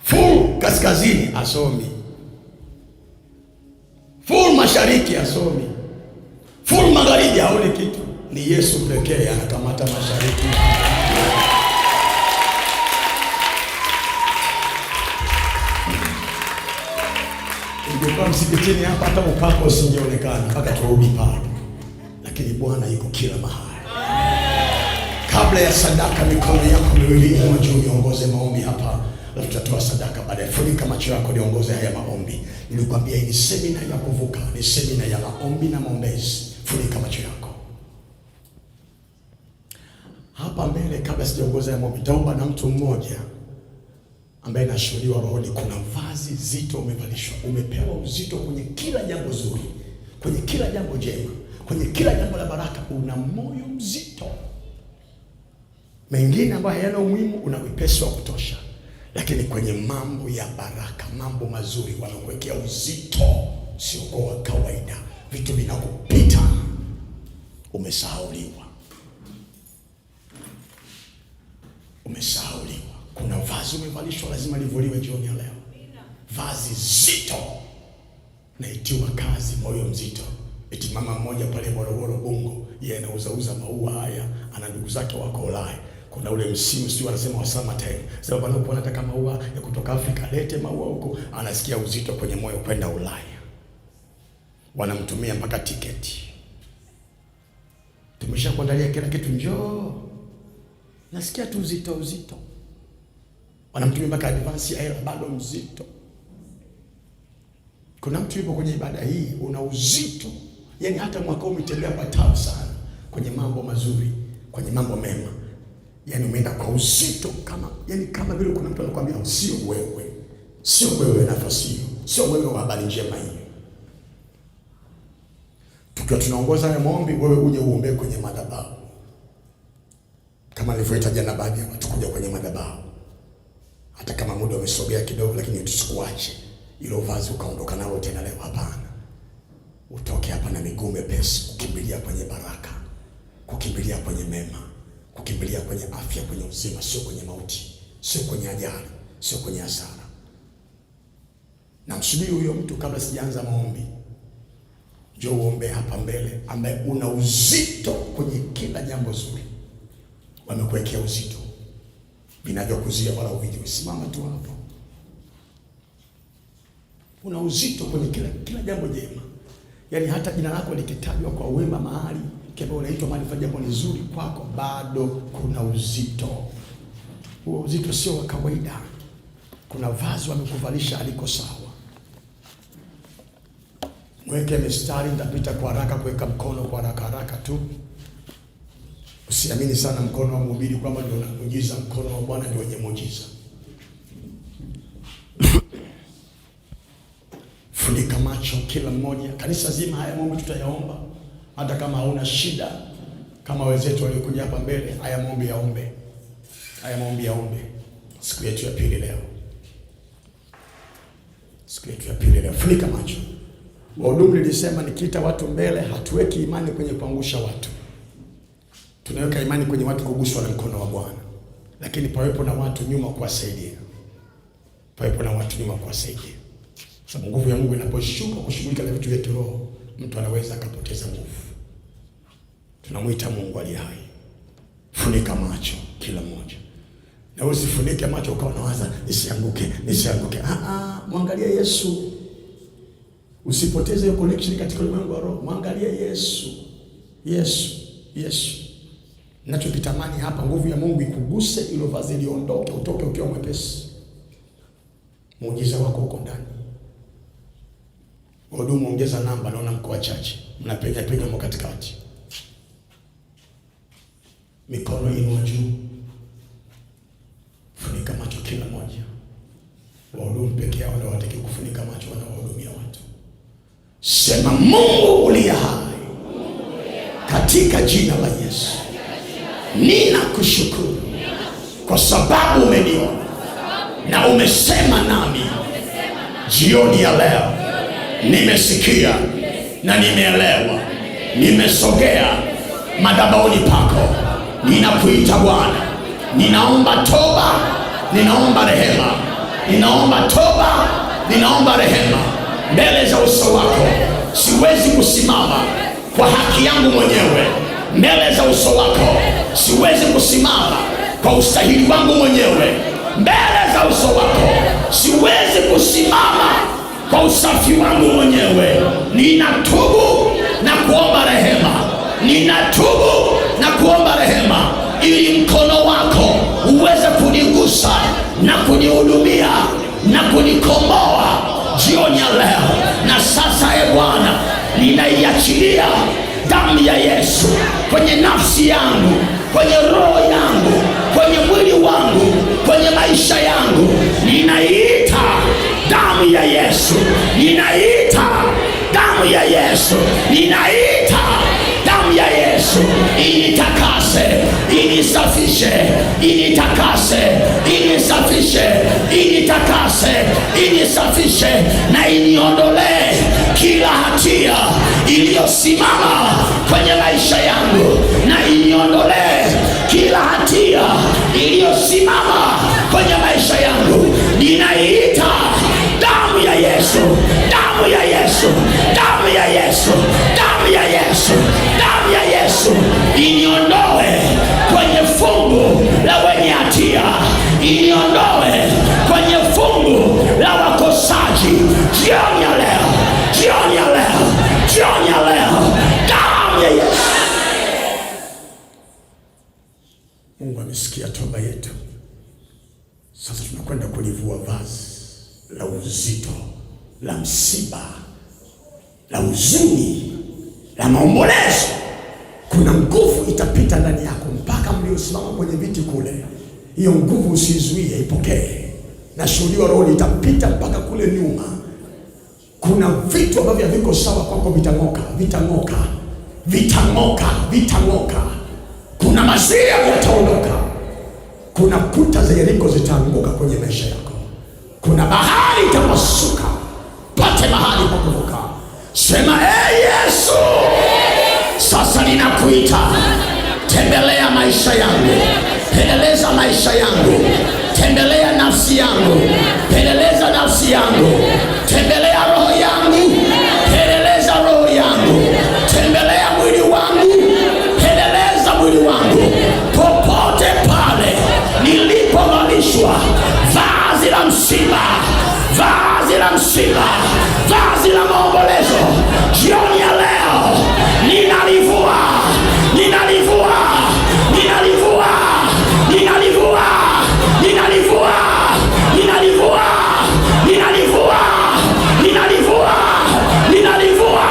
full kaskazini asomi, full mashariki asomi, full magharibi haoni kitu. Ni Yesu pekee anakamata mashariki. Ingekuwa msikitini hapa hata upako usingeonekana mpaka turudi pale, lakini Bwana yuko kila mahali. Kabla ya sadaka, mikono yako miwili inua juu, niongoze maombi hapa, na tutatoa sadaka baadaye. Funika macho yako, niongoze haya maombi. Nilikwambia hii ni semina ya kuvuka, ni semina ya maombi na maombezi. Funika macho yako. Hapa mbele, kabla sijaongoza haya maombi, nitaomba na mtu mmoja ambaye nashuhudiwa rohoni. Kuna vazi zito umevalishwa, umepewa uzito kwenye kila jambo zuri, kwenye kila jambo jema, kwenye kila jambo la baraka. Una moyo mzito. Mengine ambayo hayana umuhimu una wepesi wa kutosha, lakini kwenye mambo ya baraka, mambo mazuri, wanakuwekea uzito sio kwa kawaida. Vitu vinakupita, umesahauliwa, umesahauliwa. Kuna vazi umevalishwa, lazima livuliwe jioni ya leo. Vazi zito, naitiwa kazi, moyo mzito. Eti mama mmoja pale Morogoro Bungo, yeye anauza maua haya, ana ndugu zake wako Ulaya. Kuna ule msimu sio, anasema wa summertime. Sababu anapokuwa anataka maua ya kutoka Afrika, lete maua huko, anasikia uzito kwenye moyo kwenda Ulaya. Wanamtumia mpaka tiketi. Tumeshakuandalia kila kitu, njoo. Nasikia tu uzito. Wanamtumia mpaka advance ya hela, bado mzito. Kuna mtu yupo kwenye ibada hii, una uzito. Yaani hata mwaka umetembea kwa tabu sana kwenye mambo mazuri, kwenye mambo mema. Yaani umeenda kwa uzito kama vile kuna mtu anakuambia sio wewe. Sio wewe nafasi hiyo. Sio wewe wa habari njema hiyo. Tukiwa tunaongoza haya maombi, wewe uje uombe kwenye madhabahu. Kama nilivyoita jana, baadhi ya watu kuja kwenye madhabahu. Hata kama muda umesogea kidogo, lakini tusikuache ilo vazi ukaondoka nalo tena leo. Hapana. Utoke hapa na miguu mepesi, kukimbilia kwenye baraka, kukimbilia kwenye mema, kukimbilia kwenye afya, kwenye uzima, sio kwenye mauti, sio kwenye ajali, sio kwenye hasara. Na msubiri huyo mtu kabla sijaanza maombi. Njoo uombe hapa mbele, ambaye una uzito kwenye kila jambo zuri. Wamekuwekea uzito vinavyokuzia wala uvijui. Simama tu hapo. Una uzito kwenye kila jambo jema. Yaani hata jina lako likitajwa kwa wema mahali, kama unaitwa mahali fa jambo ni zuri kwako, bado kuna uzito. Huo uzito sio wa kawaida. Kuna vazi wamekuvalisha aliko sawa. Mweke mistari, nitapita kwa haraka kuweka mkono kwa haraka tu. Usiamini sana mkono wa mhubiri kwamba ndio muujiza. Mkono wa Bwana ndio wenye muujiza. Funika macho kila mmoja. Kanisa zima haya maombi tutayaomba. Hata kama hauna shida, kama wenzetu waliokuja hapa mbele, haya maombi yaombe. Haya maombi yaombe. Siku yetu ya pili leo. Siku yetu ya pili leo. Funika macho. Wahudumu nilisema nikiita watu mbele, hatuweki imani kwenye kuangusha watu. Tunaweka imani kwenye watu kuguswa na mkono wa Bwana. Lakini pawepo na watu nyuma kuwasaidia. Pawepo na watu nyuma kuwasaidia. Sababu nguvu ya Mungu inaposhuka kushughulika na vitu vya kiroho, mtu anaweza akapoteza nguvu. Tunamuita Mungu aliye hai. Funika macho kila mmoja. Na usifunike macho ukawa unawaza nisianguke. Mwangalie Yesu. Usipoteze hiyo connection katika ulimwengu wa roho. Mwangalie Yesu. Ninachokitamani hapa, nguvu ya Mungu ikuguse, ilo vazi liondoke, utoke ukiwa mwepesi. Muujiza wako uko ndani. Wahudumu, ongeza namba, naona mko wachache. Mnapenya mko katikati. Mikono inua juu. Funika macho kila moja. Wahudumu pekee yao ndio hawataki kufunika macho, wanawahudumia watu. Sema, Mungu uliye hai, katika jina la Yesu, ninakushukuru kwa sababu umeniona na umesema nami jioni ya leo. Nimesikia na nimeelewa. Nimesogea madhabahuni pako. Ninakuita Bwana. Ninaomba toba, ninaomba rehema. Ninaomba toba, ninaomba rehema mbele za uso wako. Siwezi kusimama kwa haki yangu mwenyewe mbele za uso wako. Siwezi kusimama kwa ustahili wangu mwenyewe mbele za uso wako. Siwezi kusimama kwa usafi wangu mwenyewe. Ninatubu na kuomba rehema. Ninatubu na kuomba rehema, ili mkono wako uweze kunigusa na kunihudumia na kunikomboa jioni ya leo. Na sasa, Bwana, ninaiachilia damu ya Yesu kwenye nafsi yangu, kwenye roho yangu, kwenye mwili wangu, kwenye maisha yangu. Ninaita damu ya Yesu. Ninaita damu ya Yesu. Ninaita damu ya Yesu. Initakase, inisafishe, initakase, inisafishe, initakase, inisafishe, na iniondolee kila hatia iliyosimama kwenye maisha yangu, na iniondolee kila hatia iliyosimama kwenye maisha yangu. Ninaita damu ya Yesu, damu ya Yesu, damu ya Yesu, damu ya Yesu, damu ya Yesu. Iniondoe kwenye fungu la wenye hatia, iniondoe kwenye fungu la wakosaji jioni ya leo, jioni ya leo, jioni ya leo. Damu ya Yesu. Mungu amesikia toba yetu. Sasa tunakwenda kulivua vazi la uzito, la msiba, la huzuni, la maombolezo. Kuna nguvu itapita ndani yako mpaka mliosimama kwenye viti kule. Hiyo nguvu usizuie, ipokee. Na shuhudia roho itapita mpaka kule nyuma. Kuna vitu ambavyo haviko sawa kwako vitang'oka, vitang'oka, vitang'oka, vitang'oka. Kuna mazia yataondoka. Kuna kuta za Yeriko zitaanguka kwenye maisha yako. Kuna bahari itapasuka, pate mahali pa kuvuka. Sema, Yesu, sasa ninakuita. Tembelea maisha yangu, peleleza maisha yangu, tembelea nafsi yangu, peleleza nafsi yangu, tembelea roho yangu, peleleza roho yangu, tembelea mwili wangu, peleleza mwili wangu. Popote pale nilipovalishwa vazi la msiba, vazi la msiba, vazi la maombolezo, jioni ya leo ninalivua, ninalivua, ninalivua, ninalivua, ninalivua, ninalivua, ninalivua, ninalivua, ninalivua,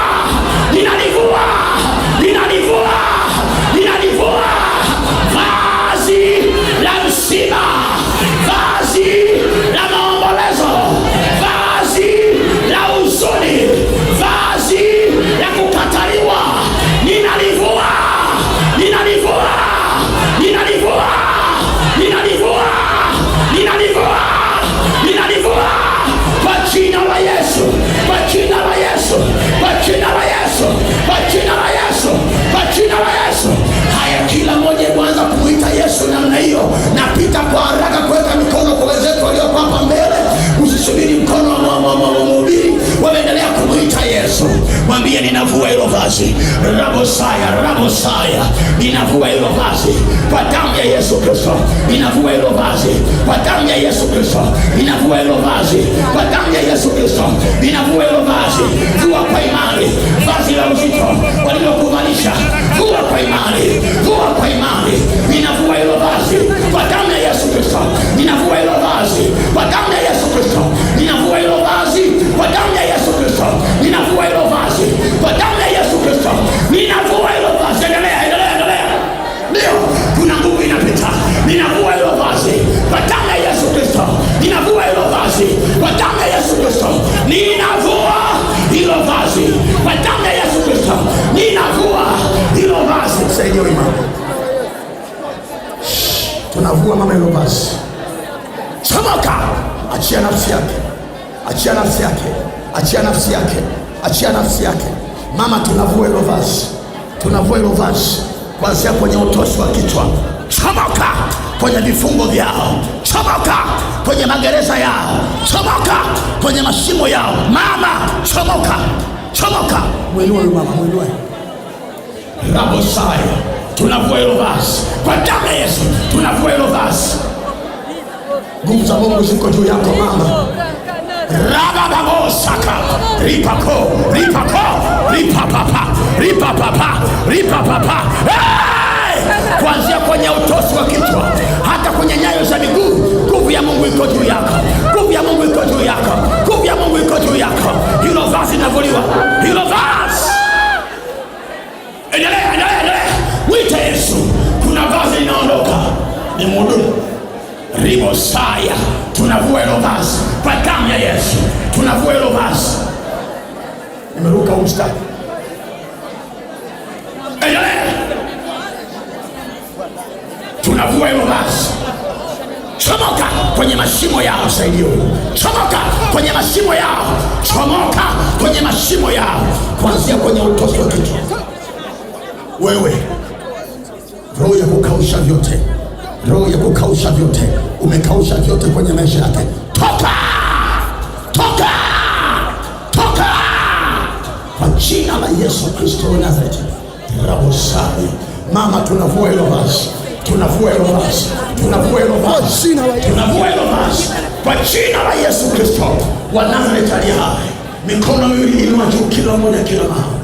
ninalivua, ninalivua, ninalivua vazi la msiba, vazi la maombolezo, vazi la huzuni, vazi la kukataliwa. Ninalivua, ninalivua, ninalivua, ninalivua, ninalivua, ninalivua kwa jina la Yesu, kwa jina la Yesu, kwa jina la Yesu, kwa jina la Yesu, kwa jina la Yesu. Haya, kila mmoja kwanza kumuita Yesu namna hiyo. Napita kwa haraka kuweka mikono kwa wenzetu walioko hapa mbele. Usisubiri mkono wa mhubiri, wameendelea kumuita Yesu. Mwambie, ninavua hilo vazi. rabosaya, ninavua hilo vazi kwa damu ya Yesu Kristo, ninavua hilo vazi kwa damu ya Yesu Kristo, ninavua hilo vazi kwa damu ya Yesu Kristo, ninavua hilo vazi. Vua kwa imani vazi la uzito walilokuvalisha, vua kwa imani, vua kwa imani. Ninavua hilo vazi kwa damu ya Yesu Kristo, ninavua hilo vazi kwa damu ya Yesu Kristo, ninavua hilo vazi kwa damu ya Yesu Kristo, ninavua hilo vazi kwa damu ya Yesu Kristo, ninavua hilo vazi. Endelea. Ndio, kuna nguvu inapita. Ninavua hilo vazi kwa damu ya Yesu Kristo, ninavua hilo vazi kwa damu ya Yesu Kristo, ninavua hilo vazi kwa damu ya Yesu Kristo, ninavua hilo vazi. Saidia mama, tunavua mama hilo vazi. Chomoka, achia nafsi yake, achia nafsi yake, achia nafsi yake, achia nafsi yake. Mama, tunavua hilo vazi, tunavua hilo vazi kuanzia kwenye utosi wa kichwa. Chomoka kwenye vifungo vyao, chomoka kwenye magereza yao, chomoka kwenye mashimo yao. Mama, chomoka, chomoka. Mwinue mama, mwinue. Rabosaya, tunavua hilo vazi kwa damu ya Yesu, tunavua hilo vazi. Nguvu za Mungu ziko juu yako mama. Rabababosaka, ripako, ripapapa. Kuanzia kwenye utosi wa kichwa hata kwenye nyayo za miguu, nguvu ya Mungu iko juu yako, nguvu ya Mungu iko juu yako, nguvu ya Mungu iko juu yako. Hilo vazi linavuliwa, hilo vazi. Endelea. Mwite Yesu, kuna vazi linaondoka. Ni mhudumu ribosaya, tunavua hilo vazi kwa damu ya Yesu, tunavua hilo vazi. Nimeruka mstari. Endelea. Tunavua hilo vazi. Chomoka kwenye mashimo yao, saidio. Chomoka kwenye mashimo yao, chomoka kwenye mashimo yao, kuanzia kwenye utosi wa kichwa. Wewe roho ya kukausha vyote, roho ya kukausha vyote, umekausha vyote kwenye maisha yake, toka kwa jina la Yesu Kristo wa Nazareti. Rabosai, mama, tunavua hilo vazi, tunavua hilo vazi, tunavua hilo vazi, tunavua hilo vazi kwa jina la Yesu Kristo wa Nazareti aliye hai. Mikono miwili inua juu, kila mmoja kila mahali.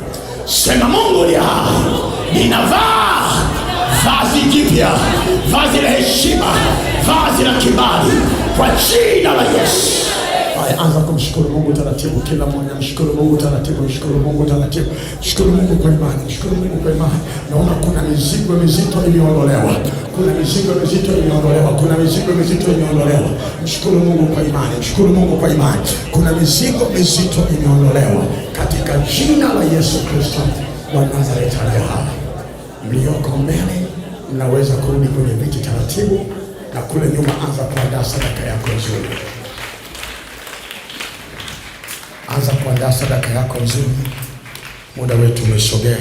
Sema, Mungu aliye hai, ninavaa vazi jipya, vazi la heshima, vazi la kibali kwa jina la Yesu. Haya, anza kumshukuru Mungu taratibu, kila mmoja mshukuru Mungu taratibu, mshukuru Mungu taratibu, mshukuru Mungu kwa imani, mshukuru Mungu kwa imani. Naona kuna mizigo mizito imeondolewa, kuna mizigo mizito imeondolewa, kuna mizigo mizito imeondolewa. Mshukuru Mungu kwa imani, mshukuru Mungu kwa imani. Kuna mizigo mizito imeondolewa katika jina la Yesu Kristo wa Nazareti aliye hai. Mlioko mbele mnaweza kurudi kwenye viti taratibu, na kule nyuma anza kuandaa sadaka yako nzuri. Anza kuandaa sadaka yako nzuri. Muda wetu umesogea.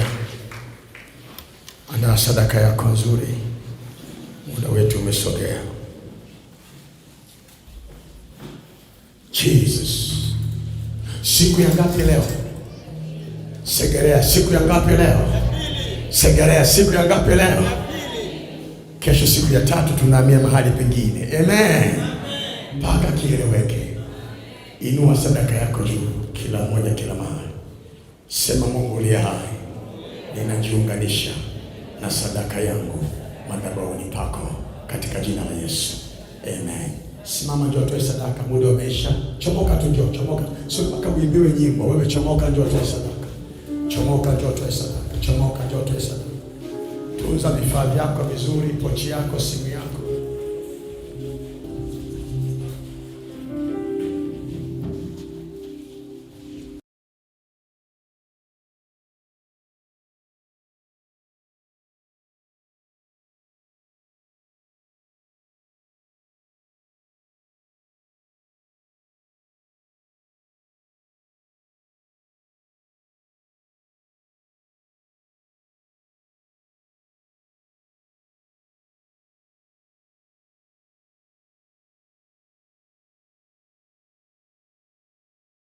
Andaa sadaka yako nzuri. Muda wetu umesogea. Jesus. Siku ya ngapi leo? Segerea, siku ya ngapi leo? Segerea, siku ya ngapi leo? Kesho siku ya 3 tunahamia mahali pengine. Amen. Mpaka kieleweke. Inua sadaka yako juu, kila mmoja kila mahali. Sema, Mungu aliye hai, ninajiunganisha na sadaka yangu madhabahuni pako katika jina la Yesu. Amen. Simama, njoo toe sadaka, muda umeisha. Chomoka tu, njoo, chomoka. Sio mpaka uimbiwe nyimbo. Wewe chomoka, njoo toe sadaka. Chomoka, njoo toe sadaka. Chomoka, njoo toe sadaka. Tunza vifaa vyako vizuri, pochi yako, simu yako.